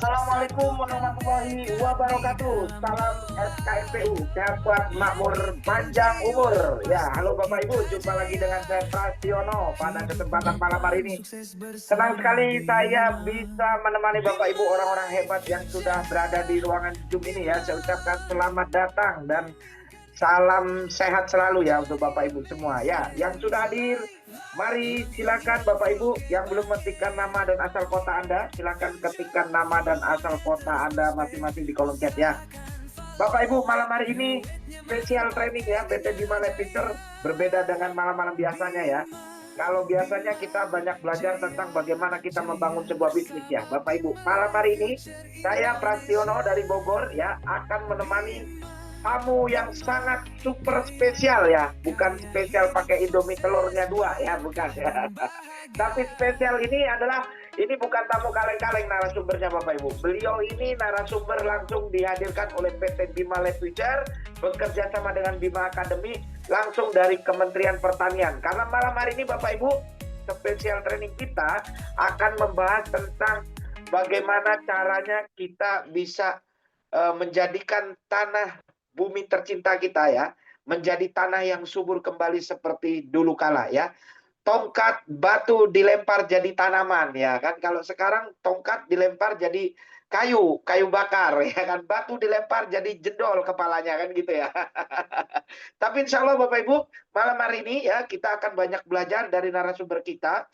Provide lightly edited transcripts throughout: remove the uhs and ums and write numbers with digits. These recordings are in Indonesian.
Assalamualaikum warahmatullahi wabarakatuh. Salam SKMPU, sehat kuat makmur panjang umur. Ya, halo Bapak Ibu, jumpa lagi dengan saya Prasiono pada kesempatan malam hari ini. Senang sekali saya bisa menemani Bapak Ibu orang-orang hebat yang sudah berada di ruangan Zoom ini ya. Saya ucapkan selamat datang dan salam sehat selalu ya untuk Bapak Ibu semua. Ya, yang sudah hadir, mari silakan Bapak Ibu yang belum mengetikkan nama dan asal kota Anda, silakan ketikkan nama dan asal kota Anda masing-masing di kolom chat ya. Bapak Ibu, malam hari ini spesial training ya, PT Bima Lab Pinter, berbeda dengan malam-malam biasanya ya. Kalau biasanya kita banyak belajar tentang bagaimana kita membangun sebuah bisnis ya, Bapak Ibu. Malam hari ini saya Prasiono dari Bogor ya akan menemani tamu yang sangat super spesial ya, bukan spesial pakai Indomie telurnya dua ya, bukan ya. Tapi spesial ini bukan tamu kaleng-kaleng narasumbernya Bapak Ibu. Beliau ini narasumber langsung dihadirkan oleh PT Bima Lab Future, bekerja sama dengan Bima Academy, langsung dari Kementerian Pertanian. Karena malam hari ini Bapak Ibu, spesial training kita akan membahas tentang bagaimana caranya kita bisa menjadikan tanah bumi tercinta kita ya, menjadi tanah yang subur kembali seperti dulu kala ya. Tongkat batu dilempar jadi tanaman ya kan. Kalau sekarang tongkat dilempar jadi kayu bakar ya kan. Batu dilempar jadi jedol kepalanya kan gitu ya. Tapi insya Allah Bapak Ibu, malam hari ini ya kita akan banyak belajar dari narasumber kita.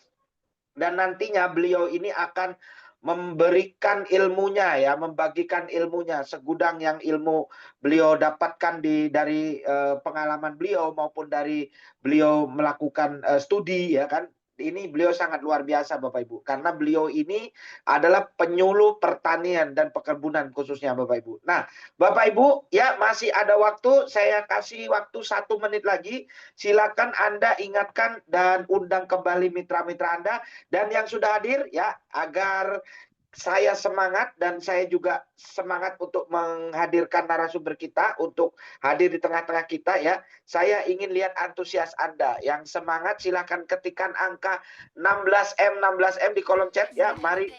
Dan nantinya beliau ini akan memberikan ilmunya ya, membagikan ilmunya, segudang yang ilmu beliau dapatkan dari pengalaman beliau maupun dari beliau melakukan studi ya kan. Ini beliau sangat luar biasa Bapak Ibu, karena beliau ini adalah penyuluh pertanian dan perkebunan khususnya Bapak Ibu. Nah, Bapak Ibu ya masih ada waktu, saya kasih waktu 1 menit lagi. Silakan Anda ingatkan dan undang kembali mitra-mitra Anda. Dan yang sudah hadir ya, agar saya semangat dan saya juga semangat untuk menghadirkan narasumber kita untuk hadir di tengah-tengah kita ya. Saya ingin lihat antusias Anda. Yang semangat silahkan ketikkan angka 16M 16M di kolom chat ya. Mari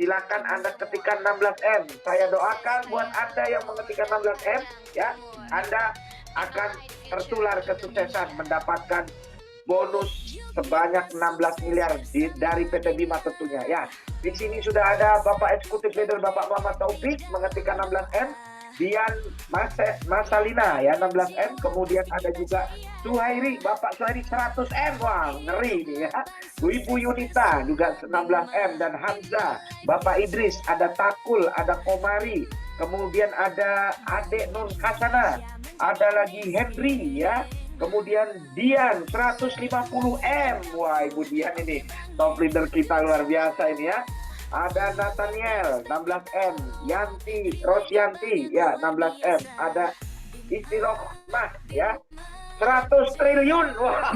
silakan Anda ketikkan 16M. Saya doakan buat Anda yang mengetikkan 16M ya, Anda akan tertular kesuksesan mendapatkan bonus sebanyak 16 miliar dari PT Bima tentunya ya. Di sini sudah ada Bapak Eksekutif Leader Bapak Muhammad Taufik mengetikkan 16M, Dian Masalina ya 16M, kemudian ada juga Suhairi, Bapak Suhairi 100M, wah ngeri nih ya. Ibu Yunita juga 16M dan Hamzah, Bapak Idris, ada Takul, ada Komari, kemudian ada Adek Nur Hasana, ada lagi Henry ya. Kemudian Dian 150M. Wah, Ibu Dian ini top leader kita luar biasa ini ya. Ada Nathaniel 16M, Yanti, Rosyanti ya 16M. Ada Istirohmah ya 100 triliun. Wah.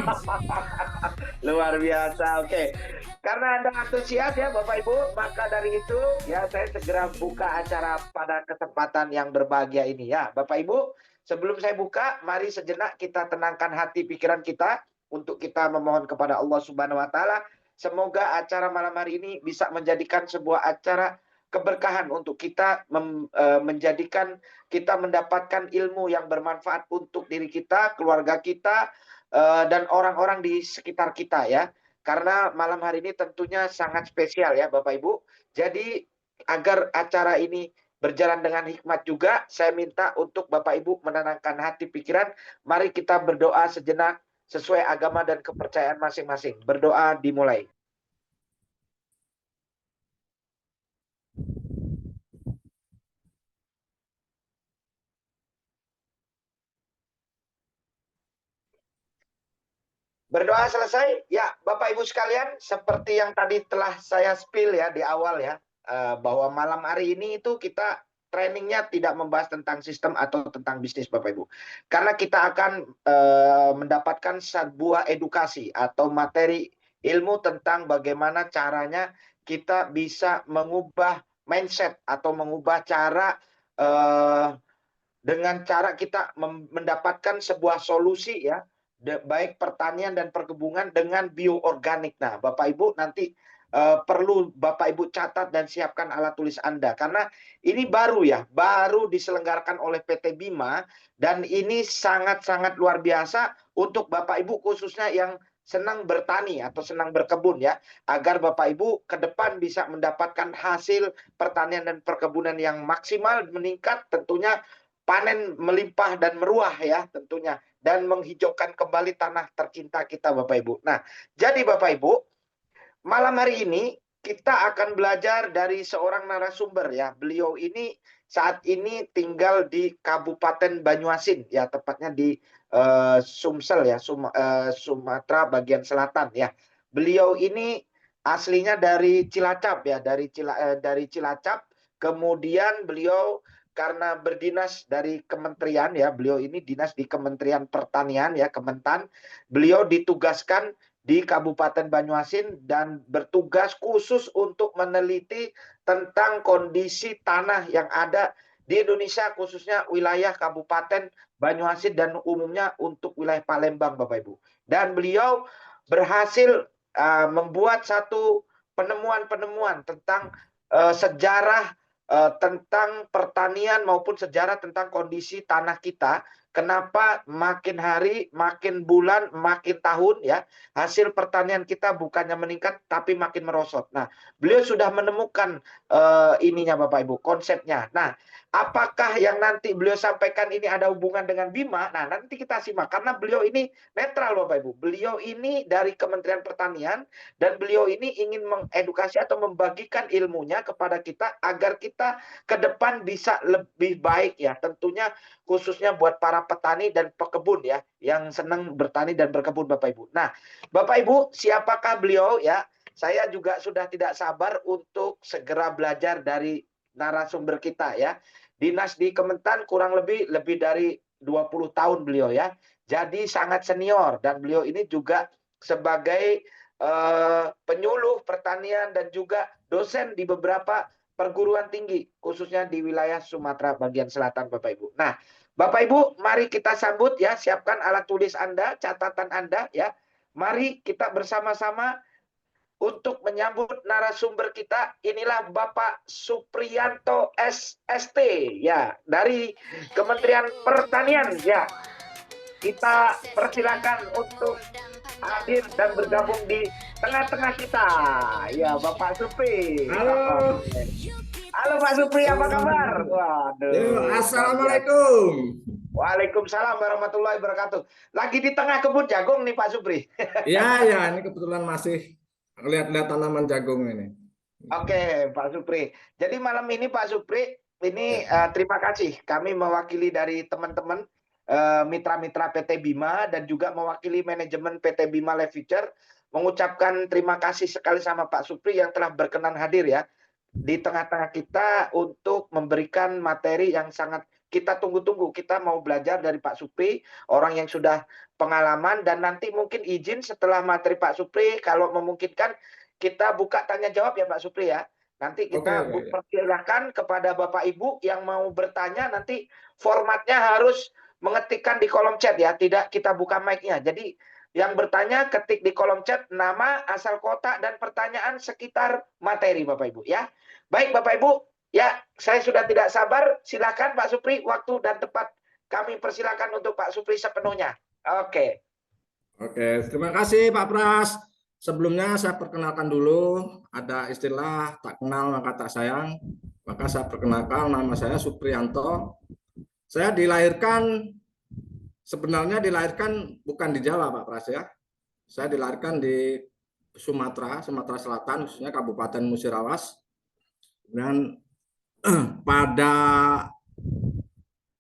Luar biasa. Oke. Karena Anda antusias ya Bapak Ibu, maka dari itu ya saya segera buka acara pada kesempatan yang berbahagia ini ya. Bapak Ibu, sebelum saya buka, mari sejenak kita tenangkan hati pikiran kita untuk kita memohon kepada Allah Subhanahu wa taala. Semoga acara malam hari ini bisa menjadikan sebuah acara keberkahan untuk kita, menjadikan kita mendapatkan ilmu yang bermanfaat untuk diri kita, keluarga kita, dan orang-orang di sekitar kita ya. Karena malam hari ini tentunya sangat spesial ya Bapak Ibu. Jadi agar acara ini berjalan dengan hikmat juga, saya minta untuk Bapak Ibu menenangkan hati pikiran. Mari kita berdoa sejenak sesuai agama dan kepercayaan masing-masing. Berdoa dimulai. Berdoa selesai? Ya, Bapak Ibu sekalian, seperti yang tadi telah saya spill ya di awal ya, bahwa malam hari ini itu kita trainingnya tidak membahas tentang sistem atau tentang bisnis Bapak Ibu. Karena kita akan mendapatkan sebuah edukasi atau materi ilmu tentang bagaimana caranya kita bisa mengubah mindset atau mengubah cara dengan cara kita mendapatkan sebuah solusi ya, baik pertanian dan perkebunan dengan bioorganik. Nah, Bapak Ibu nanti perlu Bapak Ibu catat dan siapkan alat tulis Anda. Karena ini baru ya, baru diselenggarakan oleh PT Bima, dan ini sangat-sangat luar biasa untuk Bapak Ibu khususnya yang senang bertani atau senang berkebun ya, agar Bapak Ibu ke depan bisa mendapatkan hasil pertanian dan perkebunan yang maksimal, meningkat, tentunya panen melimpah dan meruah ya tentunya, dan menghijaukan kembali tanah tercinta kita Bapak Ibu. Nah, jadi Bapak Ibu, malam hari ini kita akan belajar dari seorang narasumber ya. Beliau ini saat ini tinggal di Kabupaten Banyuasin ya, tepatnya di Sumsel ya, Sumatera bagian selatan ya. Beliau ini aslinya dari Cilacap ya, dari Cilacap. Kemudian beliau karena berdinas dari kementerian ya, beliau ini dinas di Kementerian Pertanian ya, Kementan. Beliau ditugaskan di Kabupaten Banyuasin dan bertugas khusus untuk meneliti tentang kondisi tanah yang ada di Indonesia, khususnya wilayah Kabupaten Banyuasin dan umumnya untuk wilayah Palembang Bapak Ibu. Dan beliau berhasil membuat satu penemuan-penemuan tentang sejarah tentang pertanian maupun sejarah tentang kondisi tanah kita. Kenapa makin hari, makin bulan, makin tahun ya, hasil pertanian kita bukannya meningkat tapi makin merosot. Nah, beliau sudah menemukan ininya Bapak Ibu, konsepnya. Nah, apakah yang nanti beliau sampaikan ini ada hubungan dengan Bima? Nah, nanti kita simak karena beliau ini netral Bapak Ibu. Beliau ini dari Kementerian Pertanian dan beliau ini ingin mengedukasi atau membagikan ilmunya kepada kita agar kita ke depan bisa lebih baik ya. Tentunya khususnya buat para petani dan pekebun ya yang senang bertani dan berkebun Bapak Ibu. Nah, Bapak Ibu, siapakah beliau ya? Saya juga sudah tidak sabar untuk segera belajar dari narasumber kita ya. Dinas di Kementan kurang lebih dari 20 tahun beliau ya. Jadi sangat senior dan beliau ini juga sebagai penyuluh pertanian dan juga dosen di beberapa perguruan tinggi khususnya di wilayah Sumatera bagian selatan Bapak Ibu. Nah, Bapak Ibu, mari kita sambut ya, siapkan alat tulis Anda, catatan Anda ya. Mari kita bersama-sama untuk menyambut narasumber kita. Inilah Bapak Supriyanto SST ya, dari Kementerian Pertanian ya. Kita persilakan untuk hadir dan bergabung di tengah-tengah kita. Ya, Bapak Supri. Halo. Halo Pak Supri, apa kabar? Waduh. Assalamualaikum. Waalaikumsalam warahmatullahi wabarakatuh. Lagi di tengah kebun jagung nih Pak Supri. Ya, ini kebetulan masih lihat-lihat tanaman jagung ini. Oke, Pak Supri. Jadi malam ini Pak Supri, ini terima kasih. Kami mewakili dari teman-teman mitra-mitra PT Bima dan juga mewakili manajemen PT Bima Life Future mengucapkan terima kasih sekali sama Pak Supri yang telah berkenan hadir ya di tengah-tengah kita untuk memberikan materi yang sangat kita tunggu-tunggu. Kita mau belajar dari Pak Supri, orang yang sudah pengalaman, dan nanti mungkin izin setelah materi Pak Supri, kalau memungkinkan kita buka tanya jawab ya Pak Supri ya. Nanti kita persilakan kepada Bapak Ibu yang mau bertanya, nanti formatnya harus mengetikkan di kolom chat ya, tidak kita buka mic-nya. Jadi yang bertanya ketik di kolom chat nama, asal kota, dan pertanyaan sekitar materi Bapak Ibu ya. Baik Bapak Ibu, ya saya sudah tidak sabar. Silakan Pak Supri, waktu dan tempat kami persilakan untuk Pak Supri sepenuhnya. Oke. Oke, terima kasih Pak Pras. Sebelumnya saya perkenalkan dulu, ada istilah tak kenal maka tak sayang. Maka saya perkenalkan, nama saya Supriyanto. Saya sebenarnya dilahirkan bukan di Jawa Pak Pras ya. Saya dilahirkan di Sumatera Selatan, khususnya Kabupaten Musirawas. Dan pada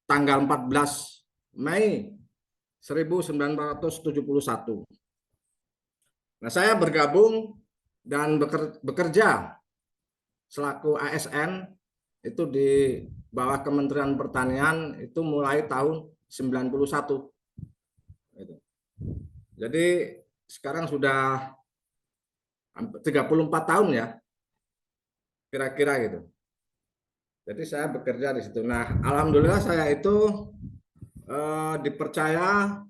tanggal 14 Mei 1971. Nah, saya bergabung dan bekerja selaku ASN itu di bawah Kementerian Pertanian itu mulai tahun 91. Jadi sekarang sudah 34 tahun ya, kira-kira gitu. Jadi saya bekerja di situ. Nah, alhamdulillah saya itu dipercaya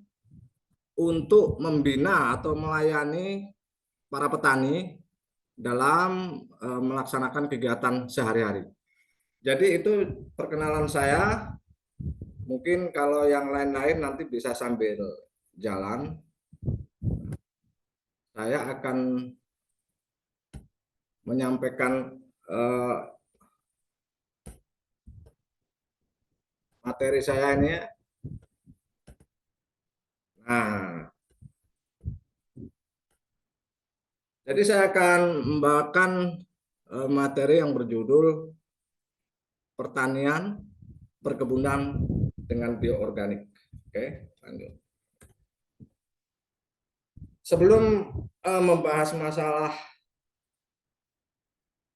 untuk membina atau melayani para petani dalam melaksanakan kegiatan sehari-hari. Jadi itu perkenalan saya. Mungkin kalau yang lain-lain nanti bisa sambil jalan. Saya akan menyampaikan materi saya ini. Nah, jadi saya akan membawakan materi yang berjudul pertanian, perkebunan dengan bioorganik. Oke, lanjut. Sebelum membahas masalah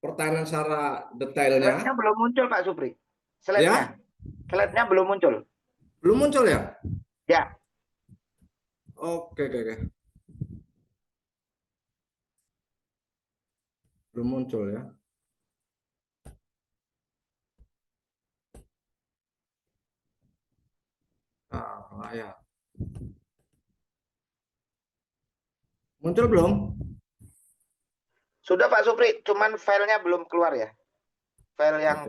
pertanian secara detailnya, Slide-nya belum muncul Pak Supri. ya, Slide-nya belum muncul. belum muncul ya? Ya. Oke. Belum muncul ya. Ah, ya. Muncul belum? Sudah Pak Supri, cuman filenya belum keluar ya. File yang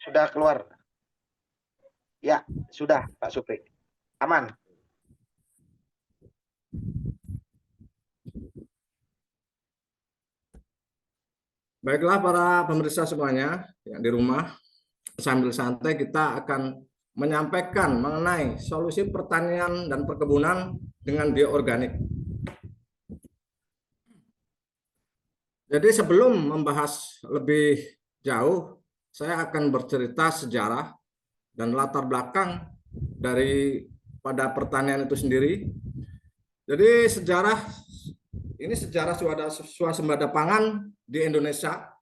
sudah keluar. Ya, sudah Pak Supri. Aman. Baiklah para pemirsa semuanya yang di rumah, sambil santai kita akan menyampaikan mengenai solusi pertanian dan perkebunan dengan bioorganik. Jadi sebelum membahas lebih jauh, saya akan bercerita sejarah dan latar belakang dari pada pertanian itu sendiri. Jadi sejarah swasembada pangan di Indonesia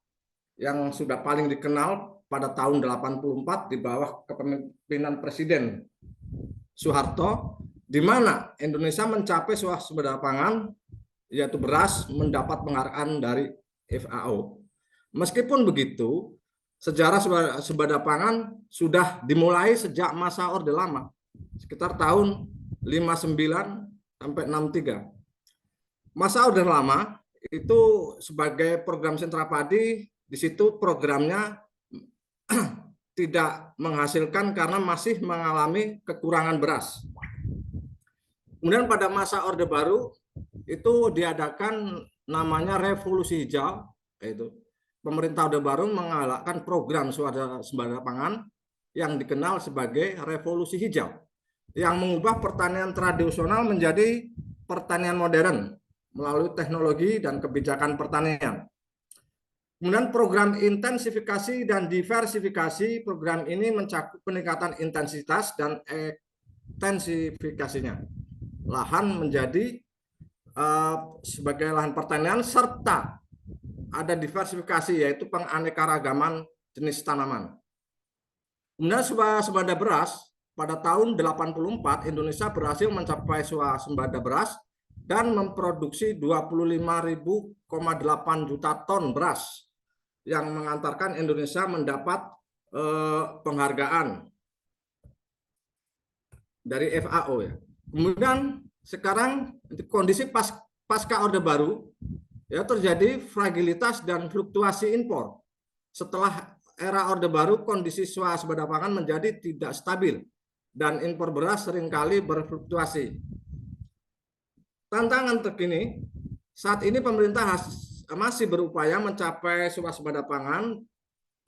yang sudah paling dikenal pada tahun 84 di bawah kepemimpinan Presiden Soeharto, di mana Indonesia mencapai swasembada pangan yaitu beras mendapat penghargaan dari FAO. Meskipun begitu, sejarah swasembada pangan sudah dimulai sejak masa Orde Lama, sekitar tahun 59 sampai 63. Masa Orde Lama itu sebagai program sentra padi, di situ programnya tidak menghasilkan karena masih mengalami kekurangan beras. Kemudian pada masa Orde Baru itu diadakan namanya Revolusi Hijau, yaitu pemerintah Orde Baru menggalakkan program swasembada pangan yang dikenal sebagai Revolusi Hijau, yang mengubah pertanian tradisional menjadi pertanian modern melalui teknologi dan kebijakan pertanian. Kemudian program intensifikasi dan diversifikasi, program ini mencakup peningkatan intensitas dan ekstensifikasinya. Lahan menjadi sebagai lahan pertanian serta ada diversifikasi yaitu penganekaragaman jenis tanaman. Kemudian swasembada beras pada tahun 84 Indonesia berhasil mencapai swasembada beras dan memproduksi 25.000,8 juta ton beras yang mengantarkan Indonesia mendapat penghargaan dari FAO ya. Kemudian sekarang kondisi pasca Orde Baru ya terjadi fragilitas dan fluktuasi impor. Setelah era Orde Baru kondisi swasembada pangan menjadi tidak stabil dan impor beras seringkali berfluktuasi. Tantangan terkini saat ini pemerintah masih berupaya mencapai swasembada pangan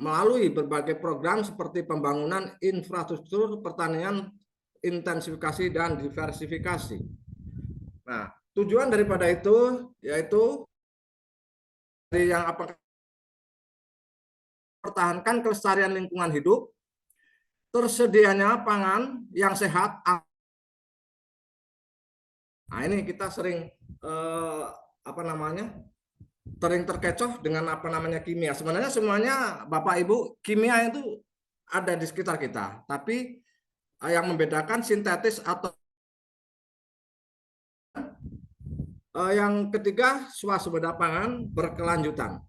melalui berbagai program seperti pembangunan infrastruktur pertanian, intensifikasi dan diversifikasi. Nah, tujuan daripada itu yaitu dari yang pertahankan kelestarian lingkungan hidup, tersedianya pangan yang sehat. Nah, ini kita sering sering terkecoh dengan kimia. Sebenarnya semuanya Bapak Ibu kimia itu ada di sekitar kita, tapi yang membedakan sintetis atau yang ketiga swasembada pangan berkelanjutan.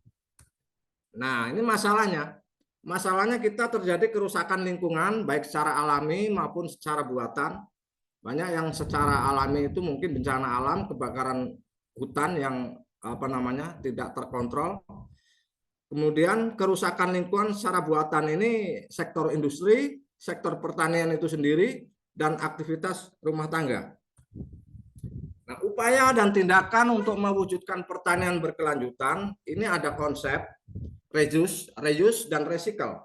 Nah, ini masalahnya. Masalahnya kita terjadi kerusakan lingkungan baik secara alami maupun secara buatan. Banyak yang secara alami itu mungkin bencana alam, kebakaran hutan yang tidak terkontrol. Kemudian kerusakan lingkungan secara buatan ini sektor industri, sektor pertanian itu sendiri, dan aktivitas rumah tangga. Nah, upaya dan tindakan untuk mewujudkan pertanian berkelanjutan ini ada konsep reuse dan recycle.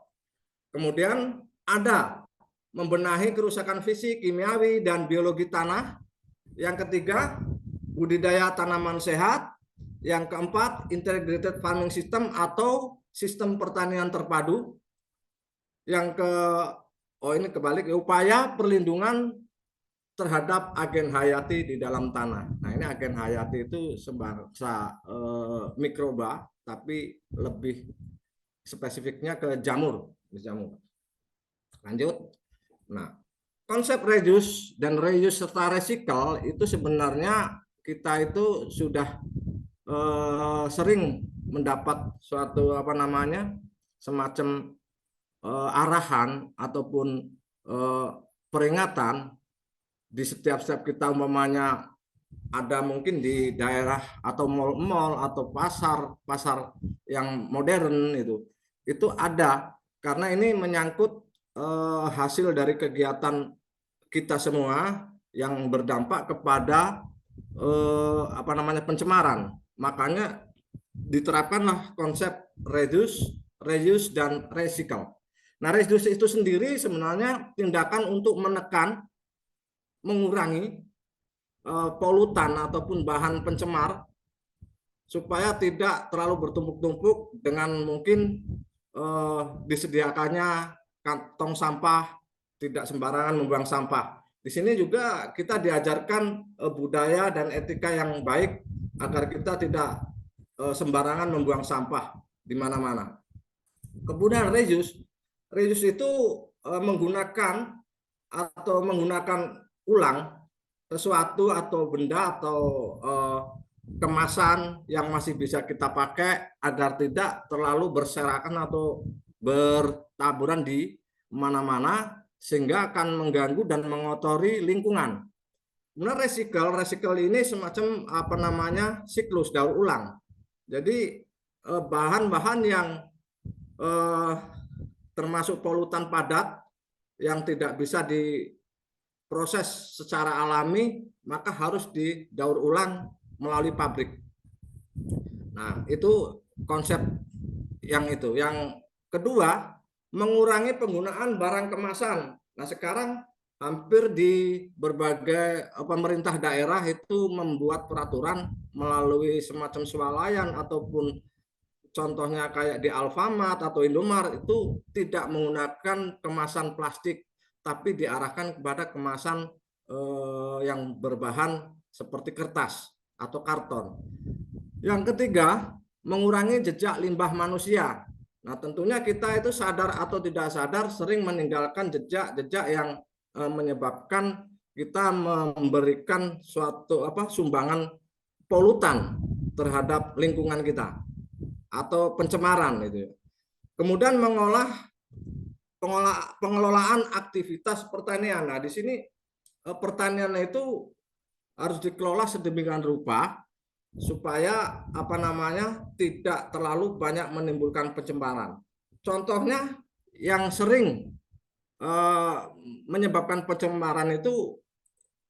Kemudian ada membenahi kerusakan fisik, kimiawi, dan biologi tanah. Yang ketiga, budidaya tanaman sehat. Yang keempat, integrated farming system atau sistem pertanian terpadu. Ini kebalik, upaya perlindungan terhadap agen hayati di dalam tanah. Nah, ini agen hayati itu sebangsa mikroba, tapi lebih spesifiknya ke jamur. Lanjut. Nah, konsep reduce dan reuse serta recycle itu sebenarnya kita itu sudah sering mendapat suatu semacam arahan ataupun peringatan di setiap kita umpamanya ada mungkin di daerah atau mal-mal atau pasar yang modern itu ada, karena ini menyangkut hasil dari kegiatan kita semua yang berdampak kepada pencemaran. Makanya diterapkanlah konsep reduce dan recycle. Nah, reduce itu sendiri sebenarnya tindakan untuk menekan, mengurangi polutan ataupun bahan pencemar supaya tidak terlalu bertumpuk-tumpuk dengan mungkin disediakannya kantong sampah, tidak sembarangan membuang sampah. Di sini juga kita diajarkan budaya dan etika yang baik agar kita tidak sembarangan membuang sampah di mana-mana. Kemudian reuse itu menggunakan ulang sesuatu atau benda atau kemasan yang masih bisa kita pakai agar tidak terlalu berserakan atau bertaburan di mana-mana sehingga akan mengganggu dan mengotori lingkungan. Kemudian recycle ini semacam siklus daur ulang. Jadi bahan-bahan yang termasuk polutan padat yang tidak bisa diproses secara alami, maka harus didaur ulang melalui pabrik. Nah, itu konsep yang itu. Yang kedua, mengurangi penggunaan barang kemasan. Nah, sekarang hampir di berbagai pemerintah daerah itu membuat peraturan melalui semacam swalayan ataupun contohnya kayak di Alfamart atau Indomaret itu tidak menggunakan kemasan plastik, tapi diarahkan kepada kemasan yang berbahan seperti kertas atau karton. Yang ketiga, mengurangi jejak limbah manusia. Nah, tentunya kita itu sadar atau tidak sadar sering meninggalkan jejak-jejak yang menyebabkan kita memberikan suatu sumbangan polutan terhadap lingkungan kita atau pencemaran itu. Kemudian pengelolaan aktivitas pertanian. Nah, di sini pertanian itu harus dikelola sedemikian rupa supaya tidak terlalu banyak menimbulkan pencemaran. Contohnya yang sering menyebabkan pencemaran itu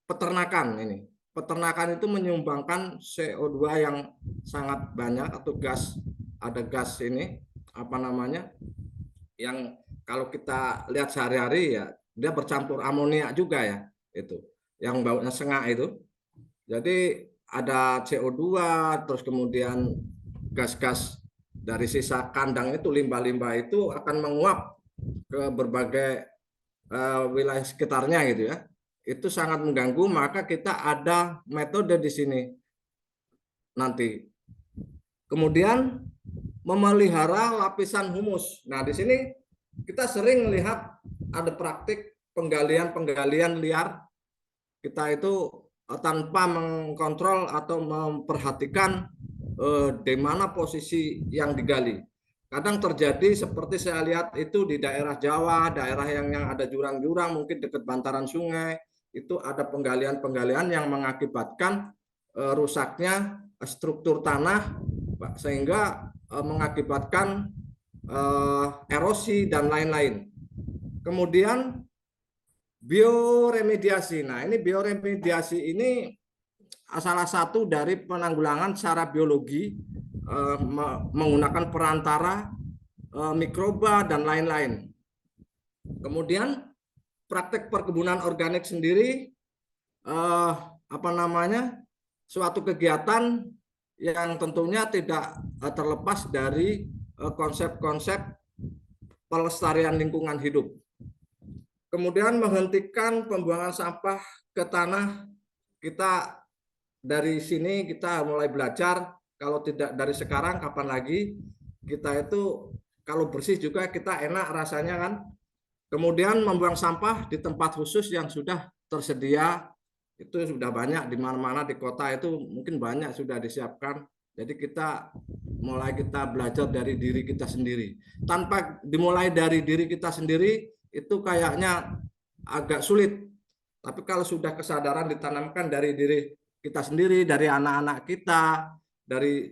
peternakan ini. Peternakan itu menyumbangkan CO2 yang sangat banyak atau ada gas ini yang kalau kita lihat sehari-hari ya dia bercampur amonia juga ya, itu yang baunya sengak itu. Jadi ada CO2, terus kemudian gas-gas dari sisa kandang itu, limbah-limbah itu akan menguap ke berbagai wilayah sekitarnya gitu ya. Itu sangat mengganggu, maka kita ada metode di sini nanti. Kemudian memelihara lapisan humus. Nah, di sini kita sering melihat ada praktik penggalian liar. Kita itu tanpa mengkontrol atau memperhatikan di mana posisi yang digali. Kadang terjadi seperti saya lihat itu di daerah Jawa, daerah yang ada jurang-jurang, mungkin dekat bantaran sungai, itu ada penggalian yang mengakibatkan rusaknya struktur tanah, Pak, sehingga mengakibatkan erosi dan lain-lain. Kemudian bioremediasi. Nah, ini bioremediasi ini salah satu dari penanggulangan secara biologi menggunakan perantara mikroba dan lain-lain. Kemudian praktek perkebunan organik sendiri suatu kegiatan yang tentunya tidak terlepas dari konsep-konsep pelestarian lingkungan hidup. Kemudian menghentikan pembuangan sampah ke tanah. Kita dari sini kita mulai belajar, kalau tidak dari sekarang kapan lagi. Kita itu kalau bersih juga kita enak rasanya kan. Kemudian membuang sampah di tempat khusus yang sudah tersedia, itu sudah banyak di mana-mana di kota itu mungkin banyak sudah disiapkan. Jadi kita belajar dari diri kita sendiri. Tanpa dimulai dari diri kita sendiri itu kayaknya agak sulit. Tapi kalau sudah kesadaran ditanamkan dari diri kita sendiri, dari anak-anak kita, dari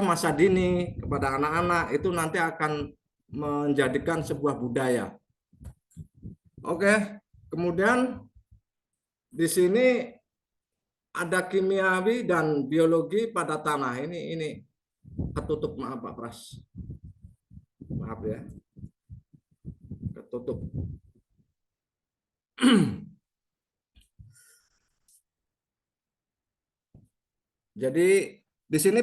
masa dini kepada anak-anak, itu nanti akan menjadikan sebuah budaya. Oke, kemudian di sini ada kimiawi dan biologi pada tanah. Ini ketutup, maaf Pak Pras. Maaf ya. Ketutup. Jadi di sini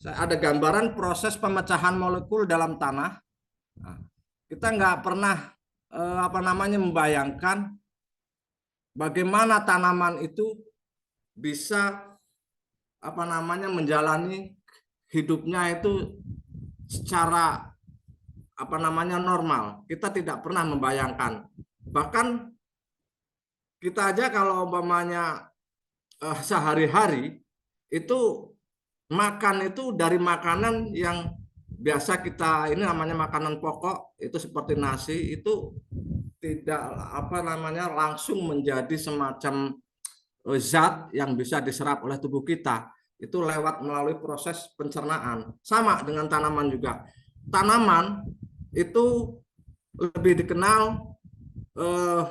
ada gambaran proses pemecahan molekul dalam tanah. Nah, kita nggak pernah membayangkan bagaimana tanaman itu bisa menjalani hidupnya itu secara normal. Kita tidak pernah membayangkan. Bahkan kita aja kalau umpamanya sehari-hari itu makan itu dari makanan yang biasa kita ini namanya makanan pokok, itu seperti nasi, itu tidak langsung menjadi semacam zat yang bisa diserap oleh tubuh kita. Itu lewat melalui proses pencernaan. Sama dengan tanaman juga. Tanaman itu lebih dikenal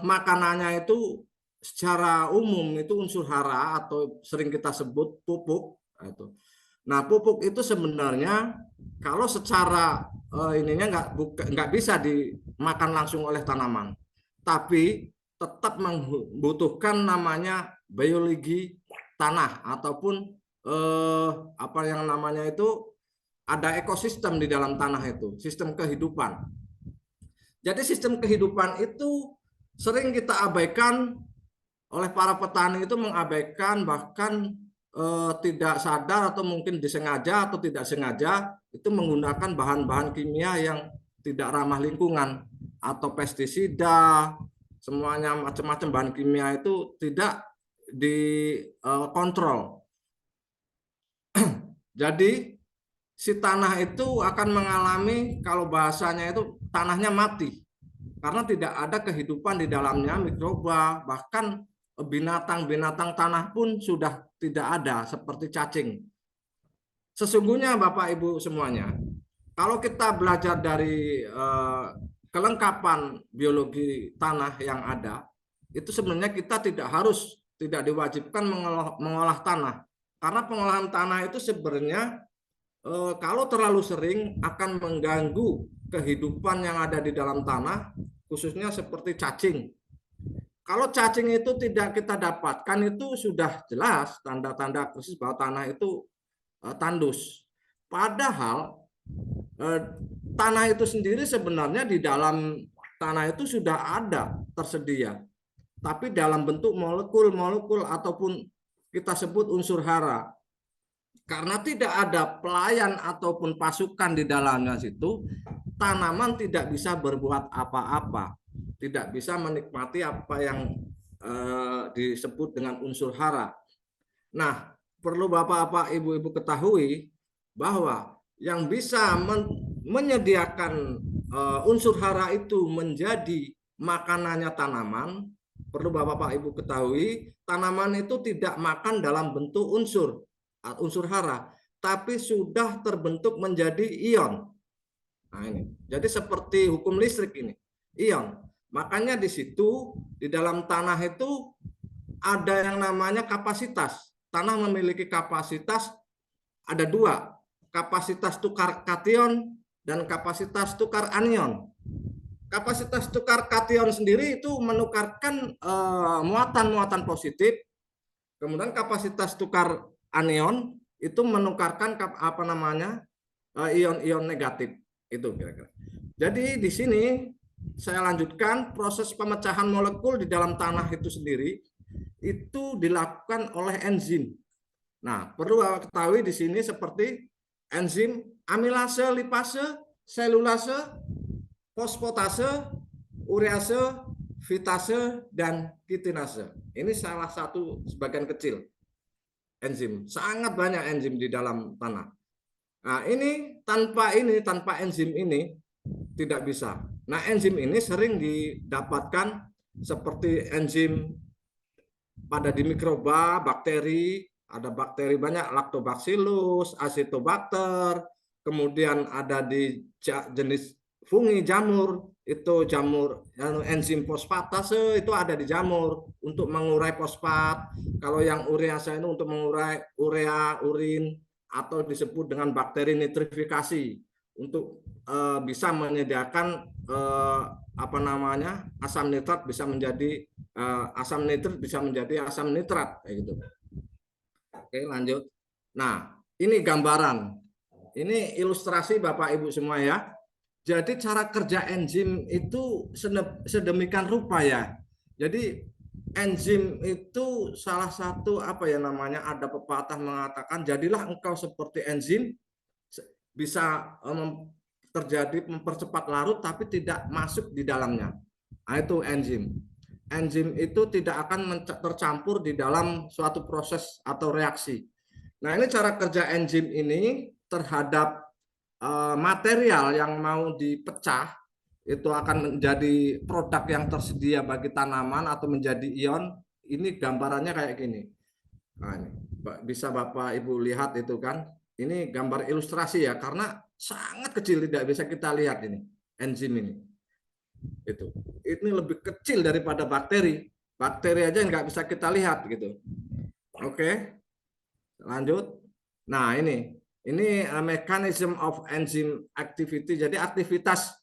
makanannya itu secara umum itu unsur hara atau sering kita sebut pupuk. Nah, pupuk itu sebenarnya kalau secara nggak bisa dimakan langsung oleh tanaman, tapi tetap membutuhkan namanya biologi tanah ataupun ada ekosistem di dalam tanah itu, sistem kehidupan. Jadi sistem kehidupan itu sering kita abaikan oleh para petani, itu mengabaikan, bahkan tidak sadar atau mungkin disengaja atau tidak sengaja itu menggunakan bahan-bahan kimia yang tidak ramah lingkungan atau pestisida, semuanya macam-macam bahan kimia itu tidak dikontrol. Jadi si tanah itu akan mengalami, kalau bahasanya itu tanahnya mati karena tidak ada kehidupan di dalamnya, mikroba, bahkan binatang-binatang tanah pun sudah tidak ada seperti cacing. Sesungguhnya Bapak Ibu semuanya, kalau kita belajar dari kelengkapan biologi tanah yang ada, itu sebenarnya kita tidak diwajibkan mengolah tanah. Karena pengolahan tanah itu sebenarnya kalau terlalu sering akan mengganggu kehidupan yang ada di dalam tanah, khususnya seperti cacing. Kalau cacing itu tidak kita dapatkan, itu sudah jelas tanda-tanda krisis bahwa tanah itu tandus. Padahal tanah itu sendiri sebenarnya di dalam tanah itu sudah ada tersedia, tapi dalam bentuk molekul-molekul ataupun kita sebut unsur hara. Karena tidak ada pelayan ataupun pasukan di dalamnya situ, tanaman tidak bisa berbuat apa-apa. Tidak bisa menikmati apa yang disebut dengan unsur hara. Nah, perlu Bapak-bapak, Ibu-ibu ketahui bahwa yang bisa menyediakan unsur hara itu menjadi makanannya tanaman, perlu Bapak-bapak, Ibu ketahui, tanaman itu tidak makan dalam bentuk unsur, unsur hara, tapi sudah terbentuk menjadi ion. Nah, ini. Jadi seperti hukum listrik ini, ion. Makanya di situ, di dalam tanah itu ada yang namanya kapasitas. Tanah memiliki kapasitas, ada dua, kapasitas tukar kation dan kapasitas tukar anion. Kapasitas tukar kation sendiri itu menukarkan muatan-muatan positif, kemudian kapasitas tukar anion itu menukarkan ion-ion negatif. Itu kira-kira. Jadi di sini saya lanjutkan proses pemecahan molekul di dalam tanah itu sendiri itu dilakukan oleh enzim. Nah, perlu ketahui di sini seperti enzim amilase, lipase, selulase, fosfatase, urease, fitase, dan kitinase. Ini salah satu sebagian kecil enzim. Sangat banyak enzim di dalam tanah. Nah, tanpa enzim ini tidak bisa. Nah, enzim ini sering didapatkan seperti enzim pada di mikroba, bakteri, ada bakteri banyak, lactobacillus, acetobacter, kemudian ada di jenis fungi, jamur, itu jamur enzim fosfatase itu ada di jamur untuk mengurai fosfat. Kalau yang urease itu untuk mengurai urea, urin, atau disebut dengan bakteri nitrifikasi untuk bisa menyediakan asam nitrat bisa menjadi asam nitrit bisa menjadi asam nitrat kayak gitu. Oke, lanjut. Nah, ini gambaran. Ini ilustrasi Bapak Ibu semua ya. Jadi cara kerja enzim itu sedemikian rupa ya. Jadi enzim itu salah satu ada pepatah mengatakan jadilah engkau seperti enzim, bisa terjadi mempercepat larut tapi tidak masuk di dalamnya. Nah, itu enzim. Enzim itu tidak akan tercampur di dalam suatu proses atau reaksi. Nah, ini cara kerja enzim ini terhadap material yang mau dipecah itu akan menjadi produk yang tersedia bagi tanaman atau menjadi ion. Ini gambarannya kayak gini. Nah, ini bisa Bapak Ibu lihat itu kan. Ini gambar ilustrasi ya, karena sangat kecil tidak bisa kita lihat ini enzim ini. Ini lebih kecil daripada bakteri. Bakteri aja nggak bisa kita lihat gitu. Oke, lanjut. Nah, ini mechanism of enzyme activity. Jadi aktivitas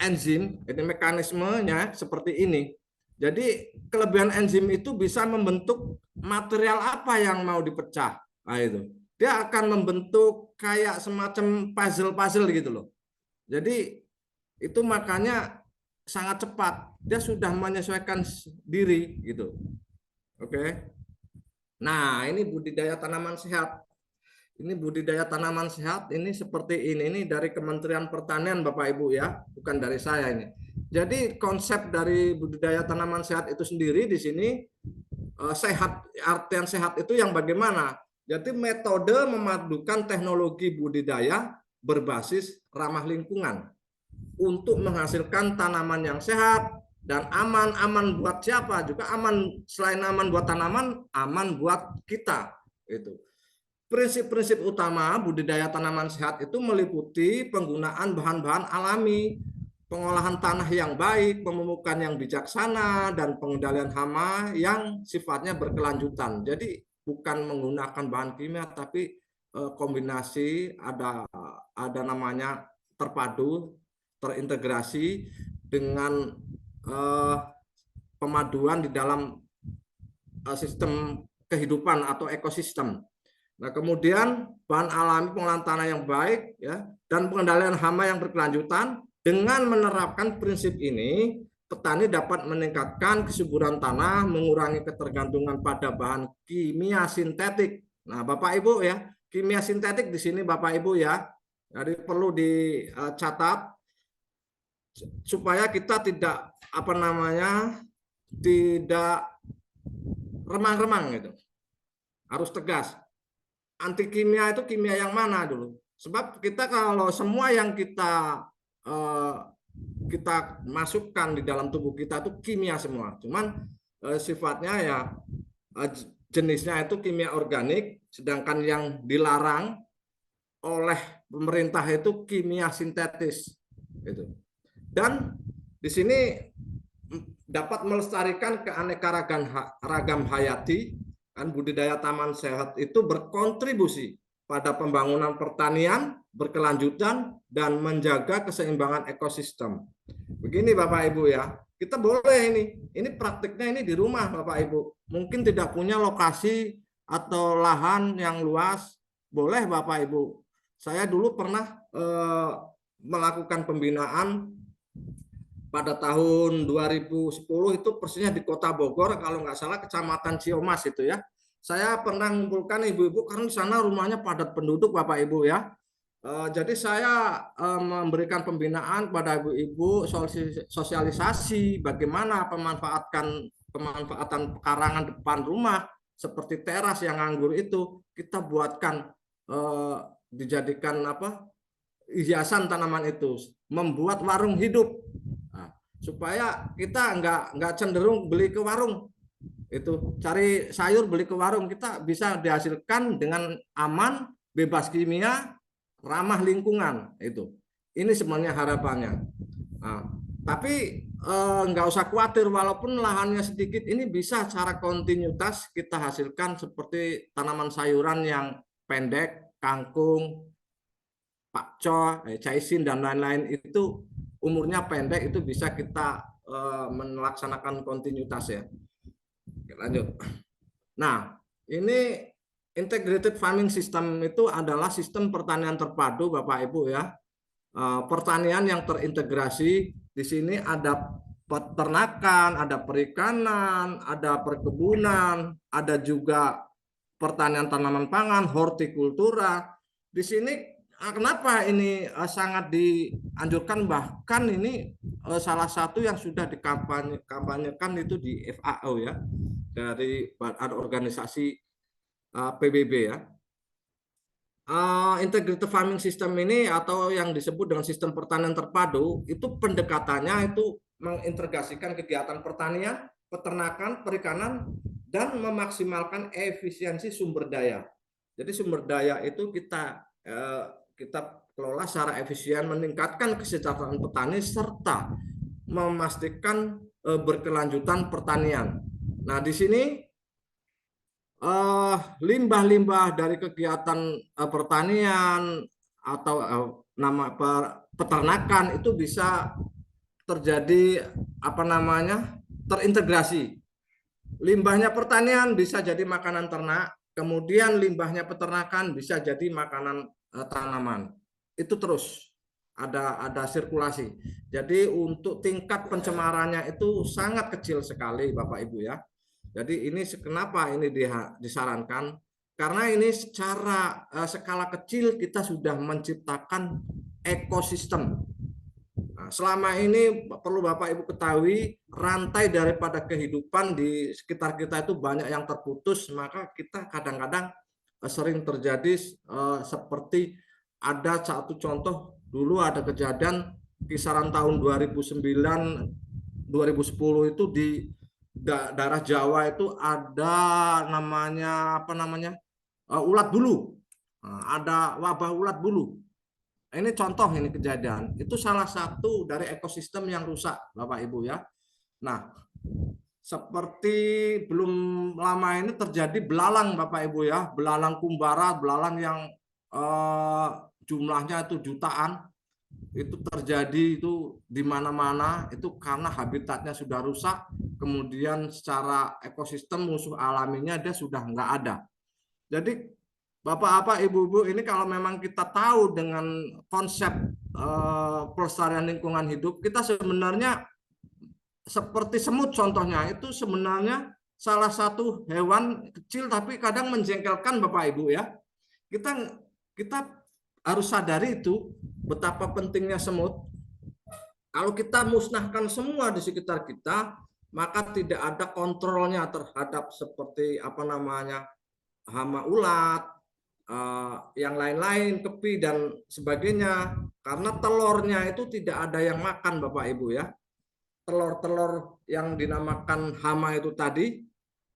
enzim, ini mekanismenya seperti ini. Jadi kelebihan enzim itu bisa membentuk material apa yang mau dipecah. Nah, itu. Dia akan membentuk kayak semacam puzzle-puzzle gitu loh. Jadi itu makanya sangat cepat. Dia sudah menyesuaikan diri gitu. Oke. Nah, ini budidaya tanaman sehat. Ini budidaya tanaman sehat ini seperti ini dari Kementerian Pertanian Bapak Ibu ya, bukan dari saya ini. Jadi konsep dari budidaya tanaman sehat itu sendiri di sini sehat, artian sehat itu yang bagaimana? Jadi metode memadukan teknologi budidaya berbasis ramah lingkungan untuk menghasilkan tanaman yang sehat dan aman buat siapa? Juga aman, selain aman buat tanaman, aman buat kita. Itu. Prinsip-prinsip utama budidaya tanaman sehat itu meliputi penggunaan bahan-bahan alami, pengolahan tanah yang baik, pemupukan yang bijaksana, dan pengendalian hama yang sifatnya berkelanjutan. Jadi bukan menggunakan bahan kimia, tapi kombinasi ada namanya terpadu, terintegrasi dengan pemaduan di dalam sistem kehidupan atau ekosistem. Nah, kemudian bahan alami pengolahan tanah yang baik ya dan pengendalian hama yang berkelanjutan. Dengan menerapkan prinsip ini, petani dapat meningkatkan kesuburan tanah, mengurangi ketergantungan pada bahan kimia sintetik. Nah, Bapak Ibu ya, kimia sintetik di sini Bapak Ibu ya. Jadi perlu dicatat supaya kita tidak tidak remang-remang gitu. Harus tegas. Anti kimia itu kimia yang mana dulu? Sebab kita kalau semua yang kita masukkan di dalam tubuh kita itu kimia semua. Cuman sifatnya ya jenisnya itu kimia organik, sedangkan yang dilarang oleh pemerintah itu kimia sintetis. Gitu. Dan di sini dapat melestarikan keanekaragam hayati, kan budidaya taman sehat itu berkontribusi pada pembangunan pertanian berkelanjutan dan menjaga keseimbangan ekosistem. Begini Bapak Ibu ya, kita boleh ini praktiknya ini di rumah Bapak Ibu. Mungkin tidak punya lokasi atau lahan yang luas, boleh Bapak Ibu. Saya dulu pernah melakukan pembinaan pada tahun 2010 itu persisnya di Kota Bogor, kalau nggak salah Kecamatan Ciomas itu ya. Saya pernah mengumpulkan ibu-ibu karena di sana rumahnya padat penduduk Bapak Ibu ya. Jadi saya memberikan pembinaan kepada ibu-ibu, sosialisasi bagaimana pemanfaatan pekarangan depan rumah seperti teras yang nganggur itu kita buatkan dijadikan hiasan tanaman itu, membuat warung hidup. Nah, supaya kita nggak cenderung beli ke warung, itu cari sayur beli ke warung, kita bisa dihasilkan dengan aman, bebas kimia, ramah lingkungan. Itu ini sebenarnya harapannya. Nah, tapi nggak usah khawatir, walaupun lahannya sedikit, ini bisa secara kontinuitas kita hasilkan seperti tanaman sayuran yang pendek, kangkung, pakcoy, caisin dan lain-lain itu umurnya pendek, itu bisa kita melaksanakan kontinuitas ya. Oke, lanjut. Nah, ini integrated farming system itu adalah sistem pertanian terpadu Bapak Ibu ya. Pertanian yang terintegrasi, di sini ada peternakan, ada perikanan, ada perkebunan, ada juga pertanian tanaman pangan, hortikultura. Di sini kenapa ini sangat dianjurkan, bahkan ini salah satu yang sudah dikampanyekan itu di FAO ya, dari ada organisasi PBB ya. Integrated farming system ini atau yang disebut dengan sistem pertanian terpadu itu pendekatannya itu mengintegrasikan kegiatan pertanian, peternakan, perikanan dan memaksimalkan efisiensi sumber daya. Jadi sumber daya itu kita kelola secara efisien, meningkatkan kesejahteraan petani serta memastikan berkelanjutan pertanian. Nah, di sini limbah-limbah dari kegiatan pertanian atau peternakan itu bisa terjadi terintegrasi. Limbahnya pertanian bisa jadi makanan ternak, kemudian limbahnya peternakan bisa jadi makanan tanaman. Itu terus ada sirkulasi. Jadi untuk tingkat pencemarannya itu sangat kecil sekali Bapak Ibu ya. Jadi ini kenapa ini disarankan? Karena ini secara skala kecil kita sudah menciptakan ekosistem. Nah, selama ini perlu Bapak Ibu ketahui, rantai daripada kehidupan di sekitar kita itu banyak yang terputus, maka kita kadang-kadang sering terjadi seperti ada satu contoh, dulu ada kejadian kisaran tahun 2009 2010 itu di daerah Jawa itu ada ulat bulu. Ada wabah ulat bulu. Ini contoh, ini kejadian. Itu salah satu dari ekosistem yang rusak Bapak Ibu ya. Nah, seperti belum lama ini terjadi belalang Bapak Ibu ya, belalang kumbara, belalang yang jumlahnya itu jutaan. Itu terjadi itu di mana-mana, itu karena habitatnya sudah rusak, kemudian secara ekosistem musuh alaminya dia sudah nggak ada. Jadi Bapak-bapak, Ibu-ibu, ini kalau memang kita tahu dengan konsep pelestarian lingkungan hidup, kita sebenarnya seperti semut contohnya, itu sebenarnya salah satu hewan kecil tapi kadang menjengkelkan Bapak Ibu ya. Kita harus sadari itu betapa pentingnya semut. Kalau kita musnahkan semua di sekitar kita, maka tidak ada kontrolnya terhadap seperti hama ulat, yang lain-lain, kepi dan sebagainya. Karena telurnya itu tidak ada yang makan Bapak Ibu ya. Telur-telur yang dinamakan hama itu tadi